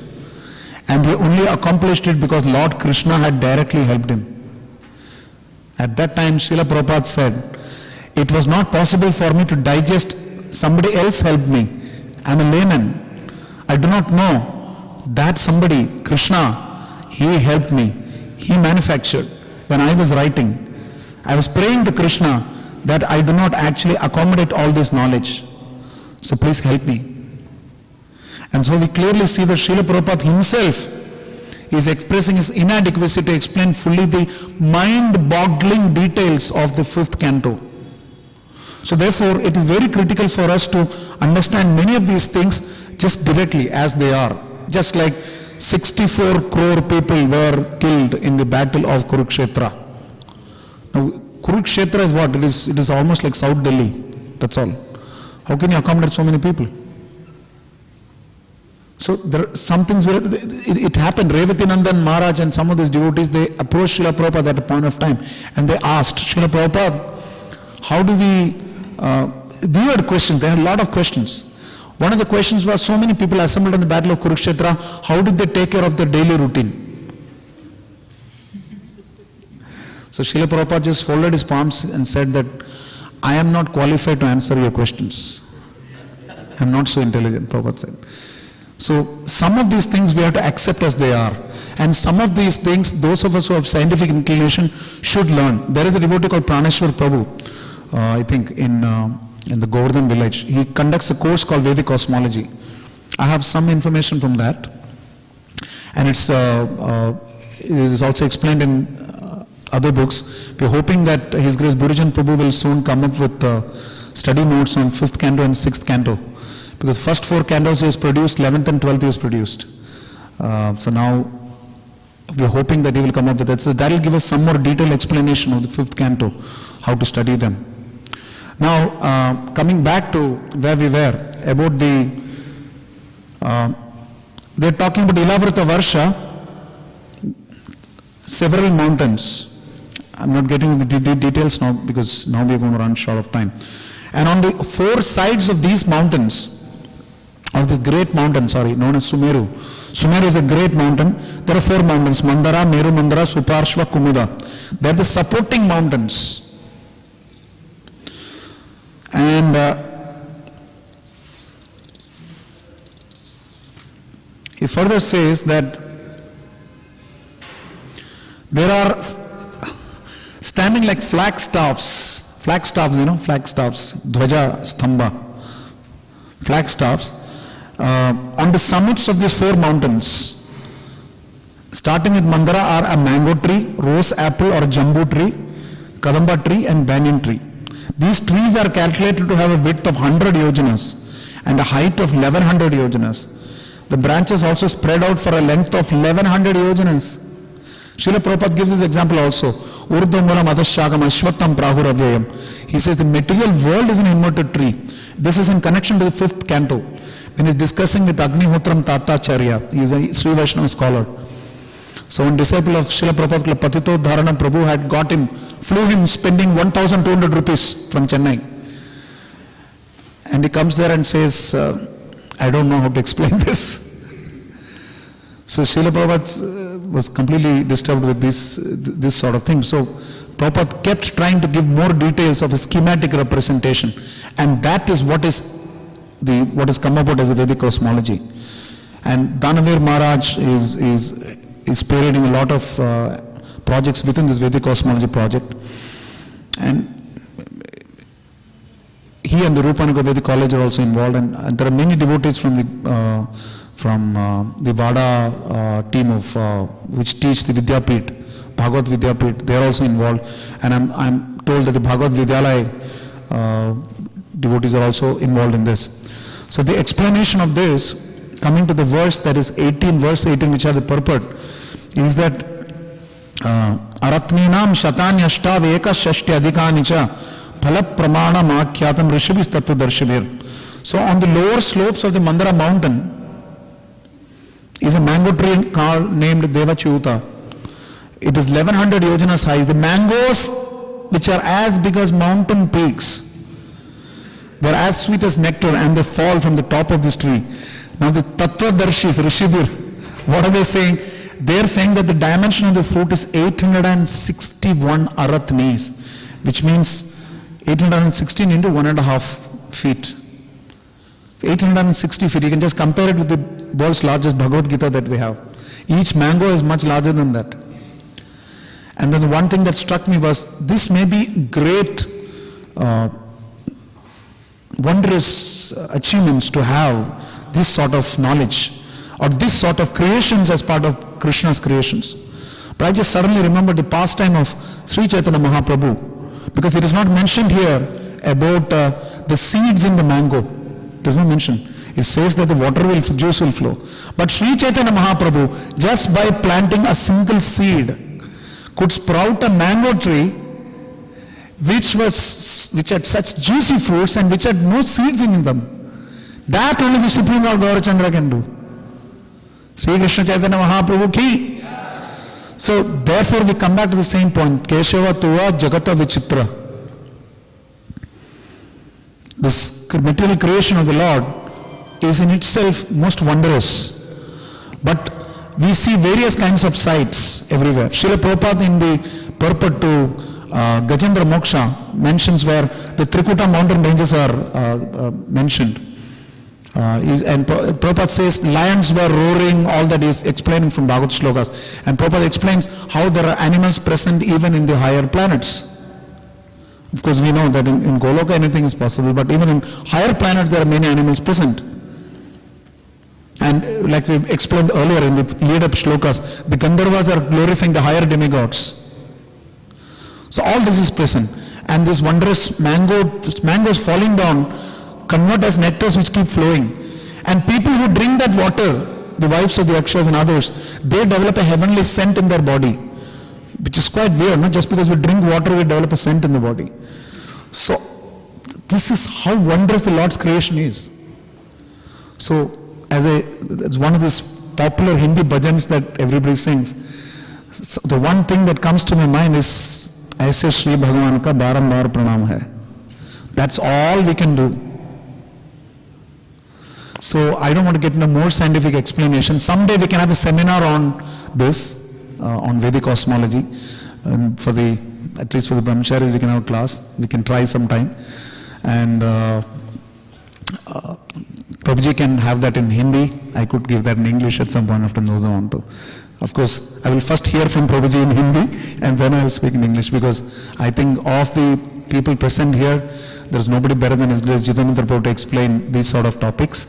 and he only accomplished it because Lord Krishna had directly helped him. At that time, Srila Prabhupada said, it was not possible for me to digest, somebody else helped me. I am a layman. I do not know that somebody, Krishna, he helped me. He manufactured. When I was writing, I was praying to Krishna that I do not actually accommodate all this knowledge. So please help me. And so we clearly see that Srila Prabhupada himself is expressing his inadequacy to explain fully the mind-boggling details of the 5th canto. So therefore, it is very critical for us to understand many of these things just directly as they are. Just like 64 crore people were killed in the battle of Kurukshetra. Now, Kurukshetra is what? It is almost like South Delhi. That's all. How can you accommodate so many people? So there are some things where it happened. Revati Nandan Maharaj and some of these devotees, they approached Srila Prabhupada at a point of time and they asked Srila Prabhupada, how do we had questions, they had a lot of questions. One of the questions was, so many people assembled in the battle of Kurukshetra, how did they take care of their daily routine? So Srila Prabhupada just folded his palms and said that, I am not qualified to answer your questions. I am not so intelligent, Prabhupada said. So some of these things we have to accept as they are, and some of these things those of us who have scientific inclination should learn. There is a devotee called Praneshwar Prabhu, I think in the Govardhan village. He conducts a course called Vedic Cosmology. I have some information from that, and it is also explained in other books. We are hoping that His Grace Buddhajan Prabhu will soon come up with study notes on 5th canto and 6th canto. Because first 4 cantos he has produced, 11th and 12th he has produced. So now we are hoping that he will come up with it. So that will give us some more detailed explanation of the 5th canto, how to study them. Now coming back to where we were, about the, they are talking about Ilavrita Varsha, several mountains. I am not getting into the details now because now we are going to run short of time. And on the 4 sides of these mountains, of this great mountain, known as Sumeru. Sumeru is a great mountain. There are 4 mountains, Mandara, Meru Mandara, Suparshva, Kumuda. They are the supporting mountains. And he further says that there are standing like flag staffs, Dhwaja Stamba, flag staffs, on the summits of these 4 mountains. Starting with Mandara are a mango tree, rose apple or jambu tree, kadamba tree and banyan tree. These trees are calculated to have a width of 100 yojanas and a height of 1100 yojanas. The branches also spread out for a length of 1100 yojanas. Srila Prabhupada gives this example also. Urdhvamulam adashagam ashwatam prahuravyayam. He says the material world is an immortal tree. This is in connection to the 5th canto. When he is discussing with Agnihotram Tatacharya, he is a Sri Vaishnava scholar. So one disciple of Srila Prabhupada, Patito Dharana Prabhu, had flew him spending 1,200 rupees from Chennai. And he comes there and says, I don't know how to explain this. So Srila Prabhupada was completely disturbed with this sort of thing. So Prabhupada kept trying to give more details of a schematic representation, and that is what is come about as a Vedic cosmology. And Danavir Maharaj is spearheading a lot of projects within this Vedic cosmology project, and he and the Rupanuga Vedic College are also involved, and there are many devotees from the Vada team of which teach the Vidyapit, Bhagavad Vidyapit. They are also involved, and I'm told that the Bhagavad Vidyalaya devotees are also involved in this. So the explanation of this, coming to the verse that is 18, verse 18, which are the purport, is that Aratninam Shatanyashtav Eka Shashti Adhikanicha Phala Pramana Makyatam Rishibis Tattva Darshivir. So on the lower slopes of the Mandara mountain is a mango tree named Devachyuta. It is 1100 yojanas high. The mangoes, which are as big as mountain peaks, they are as sweet as nectar, and they fall from the top of this tree. Now the Tattvadarshis, Rishibir, what are they saying? They are saying that the dimension of the fruit is 861 aratnis, which means 816 into 1.5 feet. 860 feet. You can just compare it with the world's largest Bhagavad Gita that we have. Each mango is much larger than that. And then the one thing that struck me was, this may be great, wondrous achievements to have this sort of knowledge or this sort of creations as part of Krishna's creations. But I just suddenly remembered the pastime of Sri Chaitanya Mahaprabhu, because it is not mentioned here about the seeds in the mango. It is not mentioned. It says that the juice will flow. But Sri Chaitanya Mahaprabhu, just by planting a single seed, could sprout a mango tree which had such juicy fruits and which had no seeds in them. That only the Supreme Lord Gaurachandra can do. Sri Krishna Chaitanya Mahaprabhu ki. So therefore we come back to the same point. Keshava Tuva Jagata Vichitra. This material creation of the Lord is in itself most wondrous. But we see various kinds of sights everywhere. Srila Prabhupada in the purport to Gajendra Moksha mentions where the Trikuta mountain ranges are mentioned. And Prabhupada says lions were roaring, all that is explaining from Bhagavad Shlokas. And Prabhupada explains how there are animals present even in the higher planets. Of course we know that in Goloka anything is possible, but even in higher planets there are many animals present. And like we explained earlier in the lead-up shlokas, the Gandharvas are glorifying the higher demigods. So all this is present. And this wondrous mangoes falling down convert as nectars which keep flowing. And people who drink that water, the wives of the Akshas and others, they develop a heavenly scent in their body, which is quite weird, not just because we drink water we develop a scent in the body. So this is how wondrous the Lord's creation is. So it's one of these popular Hindi bhajans that everybody sings. So the one thing that comes to my mind is, Aise Shri Bhagavan ka barambar pranam hai. That's all we can do. So I don't want to get into more scientific explanation. Someday we can have a seminar on this, on Vedic cosmology. At least for the brahmacharis we can have a class. We can try sometime. And Prabhuji can have that in Hindi. I could give that in English at some point after those who want to. Of course, I will first hear from Prabhuji in Hindi and then I will speak in English, because I think of the people present here, there is nobody better than His Grace Jitendra Prabhu to explain these sort of topics.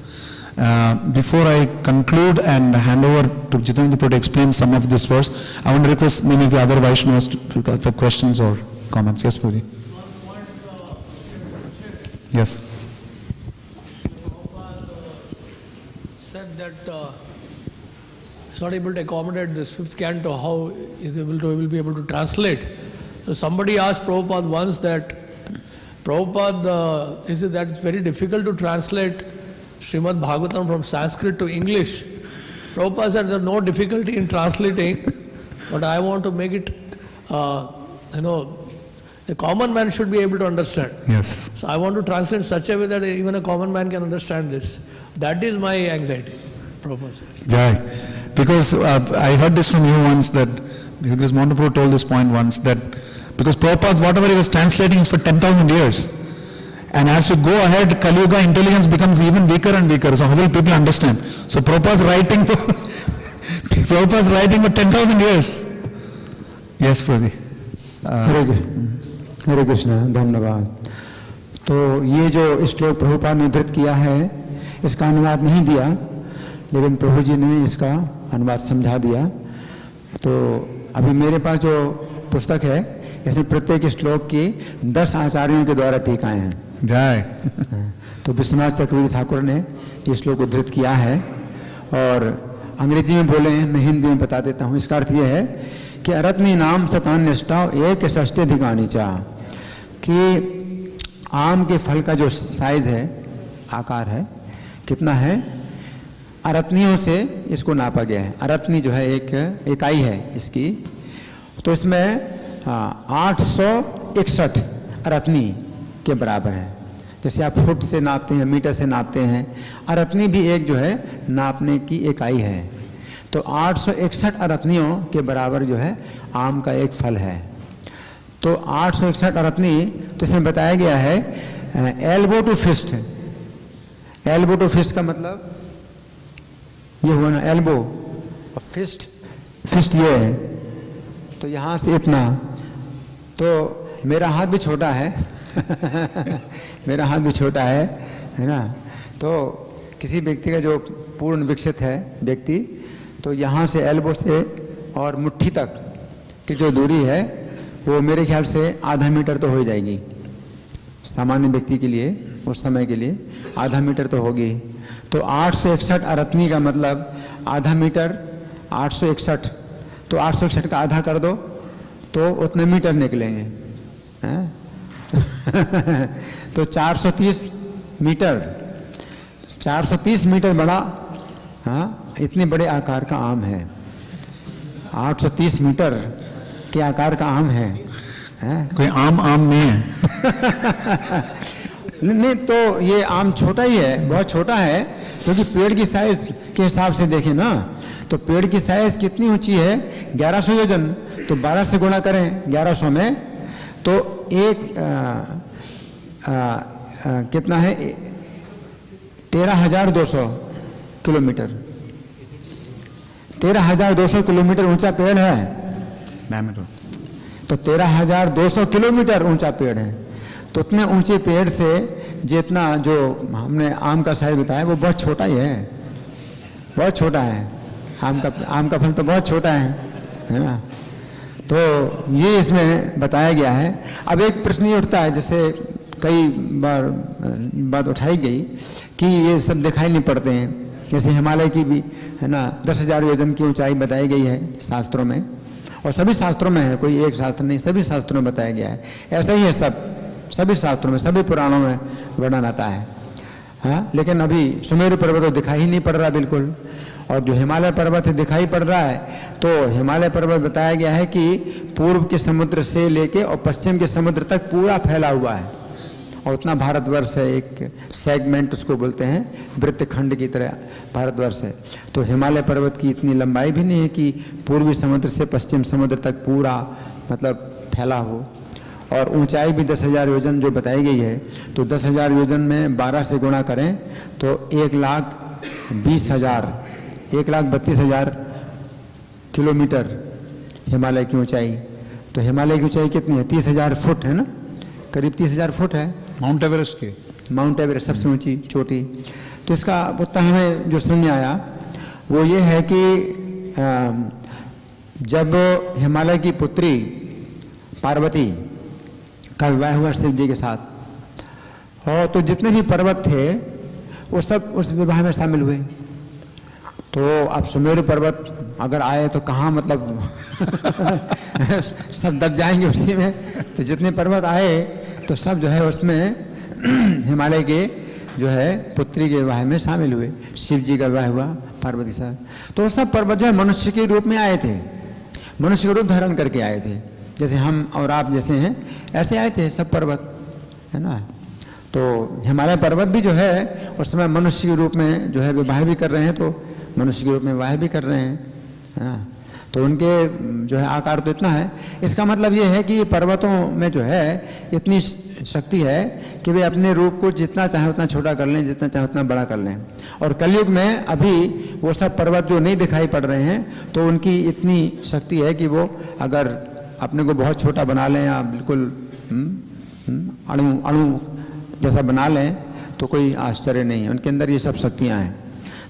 Before I conclude and hand over to Jitendra Prabhu to explain some of this verse, I want to request many of the other Vaishnavas for questions or comments. Yes, Prabhuji. Yes. Said that it's not able to accommodate this fifth canto, how is will be able to translate. So somebody asked Prabhupada once that, Prabhupada, is it that it's very difficult to translate Srimad Bhagavatam from Sanskrit to English? Prabhupada said there's no difficulty in translating, but I want to make it, the common man should be able to understand. Yes. So I want to translate such a way that even a common man can understand this. That is my anxiety, Prabhupada. Jai. Because I heard this from you once that, because Montaprabhu told this point once, that because Prabhupada, whatever he was translating is for 10,000 years. And as you go ahead, Kali Yuga intelligence becomes even weaker and weaker. So how will people understand? So Prabhupada's writing for 10,000 years. Yes, Prabhu. हरे कृष्ण, धन्यवाद। तो ये जो श्लोक प्रभुपाद ने उद्धृत किया है, इसका अनुवाद नहीं दिया, लेकिन प्रभु जी ने इसका अनुवाद समझा दिया। तो अभी मेरे पास जो पुस्तक है, ऐसे प्रत्येक श्लोक की 10 आचार्यों के द्वारा टीकाएं हैं। जय। तो विश्वनाथ चक्रवर्ती ठाकुर ने ये श्लोक उद्धृत किया है और अंग्रेजी में बोले हैं, मैं हिंदी में बता देता हूँ। इसका अर्थ ये है कि अरत्नी नाम सतान्यष्टा एक षष्ठ्यधिकानि चा, कि आम के फल का जो साइज है, आकार है, कितना है, अरत्नियों से इसको नापा गया है। अरत्नी जो है एक इकाई है इसकी, तो इसमें 861 अरत्नी के बराबर है। जैसे आप फुट से नापते हैं, मीटर से नापते हैं, अरत्नी भी एक जो है नापने की इकाई है। तो 861 अरत्नियों के बराबर जो है आम का एक फल है। तो 861 अरत्नी, तो इसमें बताया गया है elbow to fist. Elbow to fist का मतलब ये हुआ ना, एल्बो और फिस्ट, फिस्ट ये है, तो यहाँ से इतना। तो मेरा हाथ भी छोटा है मेरा हाथ भी छोटा है ना। तो किसी व्यक्ति का जो पूर्ण विकसित है व्यक्ति, तो यहाँ से एल्बो से और मुट्ठी तक की जो दूरी है वो मेरे ख्याल से आधा मीटर तो हो जाएगी। सामान्य व्यक्ति के लिए उस समय के लिए आधा मीटर तो होगी। तो 861 अरत्नी का मतलब आधा मीटर 861, तो 861 का आधा कर दो तो उतने मीटर निकलेंगे हैं? तो 430 मीटर, 430 मीटर बड़ा, हाँ, इतने बड़े आकार का आम है। 830 मीटर के आकार का आम है, हैं? कोई आम नहीं है नहीं, तो ये आम छोटा ही है, बहुत छोटा है, क्योंकि पेड़ की साइज के हिसाब से देखें ना, तो पेड़ की साइज कितनी ऊंची है, 1100 योजन, तो 12 से गुणा करें 1100 में, तो एक कितना है, 13,200 किलोमीटर, 13,200 किलोमीटर ऊंचा पेड़ है। तो 13,200 किलोमीटर ऊंचा पेड़ है। तो उतने ऊंचे पेड़ से जितना जो हमने आम का साइज बताया वो बहुत छोटा ही है, बहुत छोटा है। आम का फल तो बहुत छोटा है ना। तो ये इसमें बताया गया है। अब एक प्रश्न ये उठता है, जैसे कई बार बात उठाई गई कि ये सब दिखाई नहीं पड़ते हैं, जैसे हिमालय की भी है ना 10,000 योजन की ऊंचाई बताई गई है शास्त्रों में, और सभी शास्त्रों में है, कोई एक शास्त्र नहीं, सभी शास्त्रों में बताया गया है। ऐसा ही है सभी शास्त्रों में, सभी पुराणों में वर्णन आता है। हाँ, लेकिन अभी सुमेरु पर्वत तो दिखाई ही नहीं पड़ रहा बिल्कुल, और जो हिमालय पर्वत है दिखाई पड़ रहा है। तो हिमालय पर्वत बताया गया है कि पूर्व के समुद्र से लेके और पश्चिम के समुद्र तक पूरा फैला हुआ है, और उतना भारतवर्ष है, एक सेगमेंट उसको बोलते हैं, वृत्तखंड की तरह भारतवर्ष है। तो हिमालय पर्वत की इतनी लंबाई भी नहीं है कि पूर्वी समुद्र से पश्चिम समुद्र तक पूरा मतलब फैला हो, और ऊंचाई भी 10,000 योजन जो बताई गई है। तो 10,000 योजन में 12 से गुणा करें तो 1,32,000 किलोमीटर हिमालय की ऊंचाई। तो हिमालय की ऊंचाई कितनी है, 30,000 फुट है ना, करीब 30,000 फुट है। माउंट एवरेस्ट की, माउंट एवरेस्ट सबसे ऊंची चोटी। तो इसका उत्तर हमें जो समझ आया वो ये है कि जब हिमालय की पुत्री पार्वती का विवाह हुआ शिव जी के साथ, और तो जितने भी पर्वत थे वो सब उस विवाह में शामिल हुए। तो अब सुमेरु पर्वत अगर आए तो कहाँ मतलब सब दब जाएंगे उसी में। तो जितने पर्वत आए तो सब जो है उसमें हिमालय के जो है पुत्री के विवाह में शामिल हुए। शिव जी का विवाह हुआ पार्वती से। तो सब पर्वत जो है मनुष्य के रूप में आए थे, मनुष्य का रूप धारण करके आए थे, जैसे हम और आप जैसे हैं ऐसे आए थे सब पर्वत, है ना। तो हिमालय पर्वत भी जो है उस समय मनुष्य के रूप में जो है विवाह भी कर रहे हैं। तो मनुष्य के रूप में वाह भी कर रहे हैं, है ना। तो उनके जो है आकार तो इतना है। इसका मतलब ये है कि पर्वतों में जो है इतनी शक्ति है कि वे अपने रूप को जितना चाहे उतना छोटा कर लें, जितना चाहे उतना बड़ा कर लें। और कलयुग में अभी वो सब पर्वत जो नहीं दिखाई पड़ रहे हैं, तो उनकी इतनी शक्ति है कि वो अगर अपने को बहुत छोटा बना लें या बिल्कुल अणु जैसा बना लें तो कोई आश्चर्य नहीं है, उनके अंदर ये सब शक्तियाँ हैं।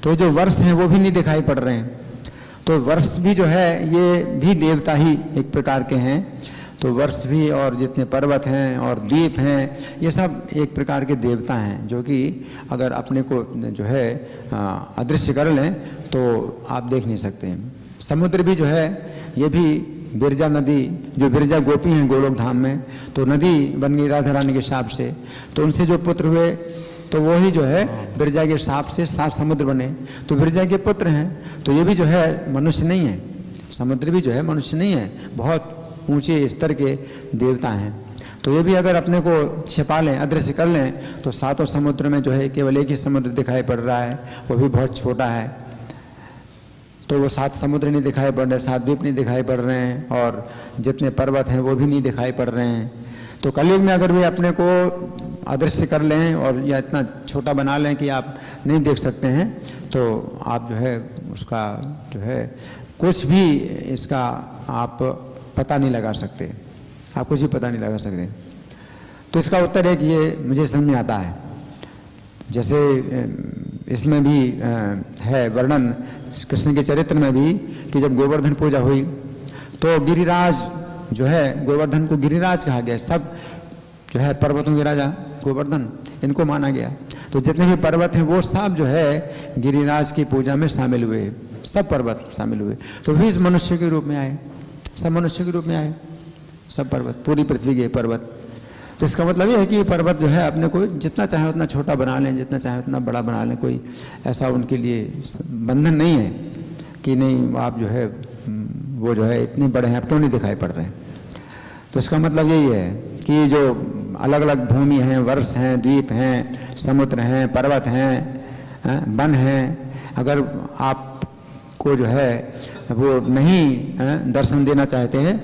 तो जो वर्ष हैं वो भी नहीं दिखाई पड़ रहे हैं। तो वर्ष भी जो है ये भी देवता ही एक प्रकार के हैं। तो वर्ष भी और जितने पर्वत हैं और द्वीप हैं, ये सब एक प्रकार के देवता हैं, जो कि अगर अपने को जो है अदृश्य कर लें तो आप देख नहीं सकते हैं। समुद्र भी जो है ये भी बिरजा नदी, जो बिरजा गोपी हैं गोलोक धाम में, तो नदी बन गई राधा रानी के शाप से। तो उनसे जो पुत्र हुए तो वो ही जो है बिरजा के शाप से 7 समुद्र बने, तो बिरजा के पुत्र हैं। तो ये भी जो है मनुष्य नहीं है, समुद्र भी जो है मनुष्य नहीं है, बहुत ऊंचे स्तर के देवता हैं। तो ये भी अगर अपने को छिपा लें, अदृश्य कर लें, तो 7 समुद्र में जो है केवल एक ही समुद्र दिखाई पड़ रहा है, वो भी बहुत छोटा है। तो वो 7 समुद्र नहीं दिखाई पड़ रहे, 7 द्वीप नहीं दिखाई पड़ रहे हैं, और जितने पर्वत हैं वो भी नहीं दिखाई पड़ रहे हैं। तो कलयुग में अगर वे अपने को अदृश्य कर लें और या इतना छोटा बना लें कि आप नहीं देख सकते हैं, तो आप जो है उसका जो है कुछ भी इसका आप पता नहीं लगा सकते, आप कुछ भी पता नहीं लगा सकते। तो इसका उत्तर है कि ये मुझे समझ में आता है। जैसे इसमें भी है वर्णन कृष्ण के चरित्र में भी कि जब गोवर्धन पूजा हुई तो गिरिराज जो है, गोवर्धन को गिरिराज कहा गया। सब जो है पर्वतों के राजा गोवर्धन, इनको माना गया। तो जितने भी पर्वत हैं वो सब जो है गिरिराज की पूजा में शामिल हुए, सब पर्वत शामिल हुए। तो भी इस मनुष्य के रूप में आए, सब मनुष्य के रूप में आए, सब पर्वत, पूरी पृथ्वी के पर्वत। तो इसका मतलब ये है कि ये पर्वत जो है अपने को जितना चाहे उतना छोटा बना लें, जितना चाहे उतना बड़ा बना लें, कोई ऐसा उनके लिए बंधन नहीं है कि नहीं आप जो है वो जो है इतने बड़े हैं, अब क्यों नहीं दिखाई पड़ रहे हैं। तो इसका मतलब यही है कि जो अलग अलग भूमि हैं, वर्ष हैं, द्वीप हैं, समुद्र हैं, पर्वत हैं, वन हैं, अगर आपको जो है वो नहीं दर्शन देना चाहते हैं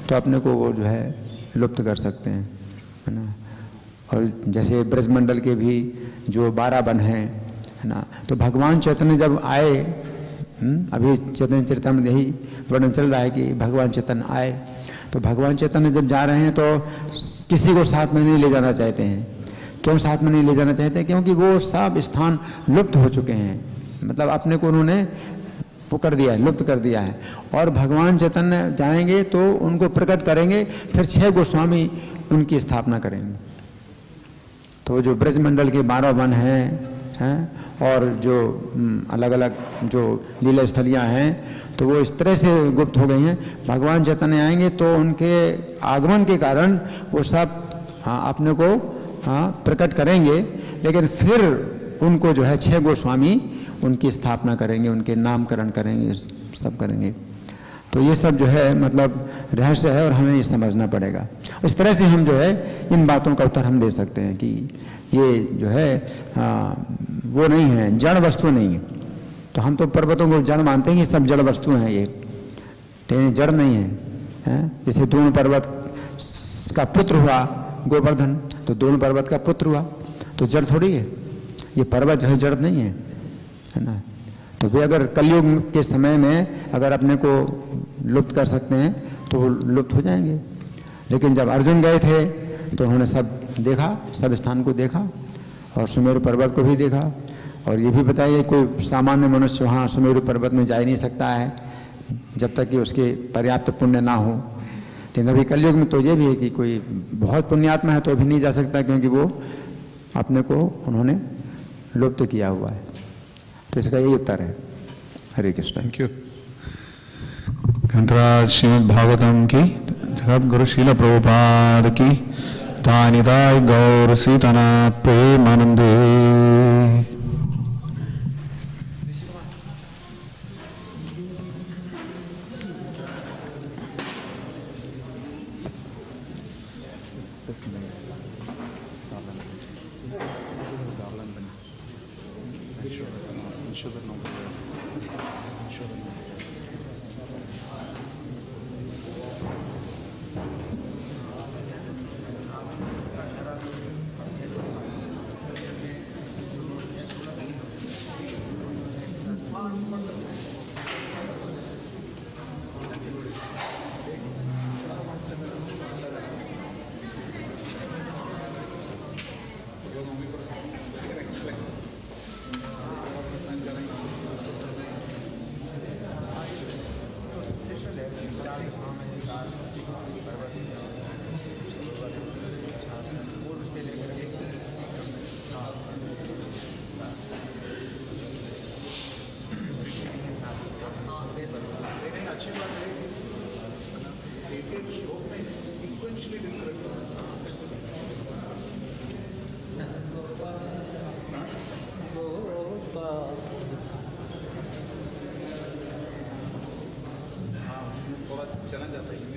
तो अपने को वो जो है लुप्त कर सकते हैं, है ना। और जैसे ब्रजमंडल के भी जो 12 वन हैं, है ना, तो भगवान चैतन्य जब आए, अभी चैतन्य चरितामृत यही वर्णन चल रहा है कि भगवान चैतन्य आए, तो भगवान चैतन्य जब जा रहे हैं तो किसी को साथ में नहीं ले जाना चाहते हैं। क्यों साथ में नहीं ले जाना चाहते? क्योंकि वो सब स्थान लुप्त हो चुके हैं, मतलब अपने को उन्होंने वो कर दिया है, लुप्त कर दिया है। और भगवान चैतन्य जाएंगे तो उनको प्रकट करेंगे, फिर 6 गोस्वामी उनकी स्थापना करेंगे। तो जो ब्रजमंडल के 12 वन हैं और जो अलग अलग जो लीला स्थलियाँ हैं, तो वो इस तरह से गुप्त हो गई हैं। भगवान चैतन्य आएंगे तो उनके आगमन के कारण वो सब अपने को प्रकट करेंगे, लेकिन फिर उनको जो है 6 गोस्वामी उनकी स्थापना करेंगे, उनके नामकरण करेंगे, सब करेंगे। तो ये सब जो है मतलब रहस्य है और हमें ये समझना पड़ेगा। इस तरह से हम जो है इन बातों का उत्तर हम दे सकते हैं कि ये जो है वो नहीं है, जड़ वस्तु नहीं है। तो हम तो पर्वतों को जड़ मानते हैं कि सब जड़ वस्तु हैं, ये जड़ नहीं है। जैसे द्रोण पर्वत का पुत्र हुआ गोवर्धन, तो द्रोण पर्वत का पुत्र हुआ, तो जड़ थोड़ी है, ये पर्वत जो है जड़ नहीं है ना। तो भी अगर कलयुग के समय में अगर अपने को लुप्त कर सकते हैं तो वो लुप्त हो जाएंगे। लेकिन जब अर्जुन गए थे तो उन्होंने सब देखा, सब स्थान को देखा और सुमेरु पर्वत को भी देखा। और ये भी बताइए कोई सामान्य मनुष्य वहाँ सुमेरु पर्वत में जा ही नहीं सकता है जब तक कि उसके पर्याप्त पुण्य ना हो। लेकिन अभी कलयुग में तो ये भी है कि कोई बहुत पुण्यात्मा है तो भी नहीं जा सकता, क्योंकि वो अपने को उन्होंने लुप्त किया हुआ है। तो इसका यही उत्तर है। हरे कृष्ण। Thank you. ग्रंथराज श्रीमद् भागवतम की, जगत गुरु श्रील प्रभुपाद की, तानिदाय गौर सीतनाथ प्रेमानंदे। अच्छी बात है एक एक श्लोक में सीक्वेंशली डिस्क्राइब हाँ थोड़ा चला जाता है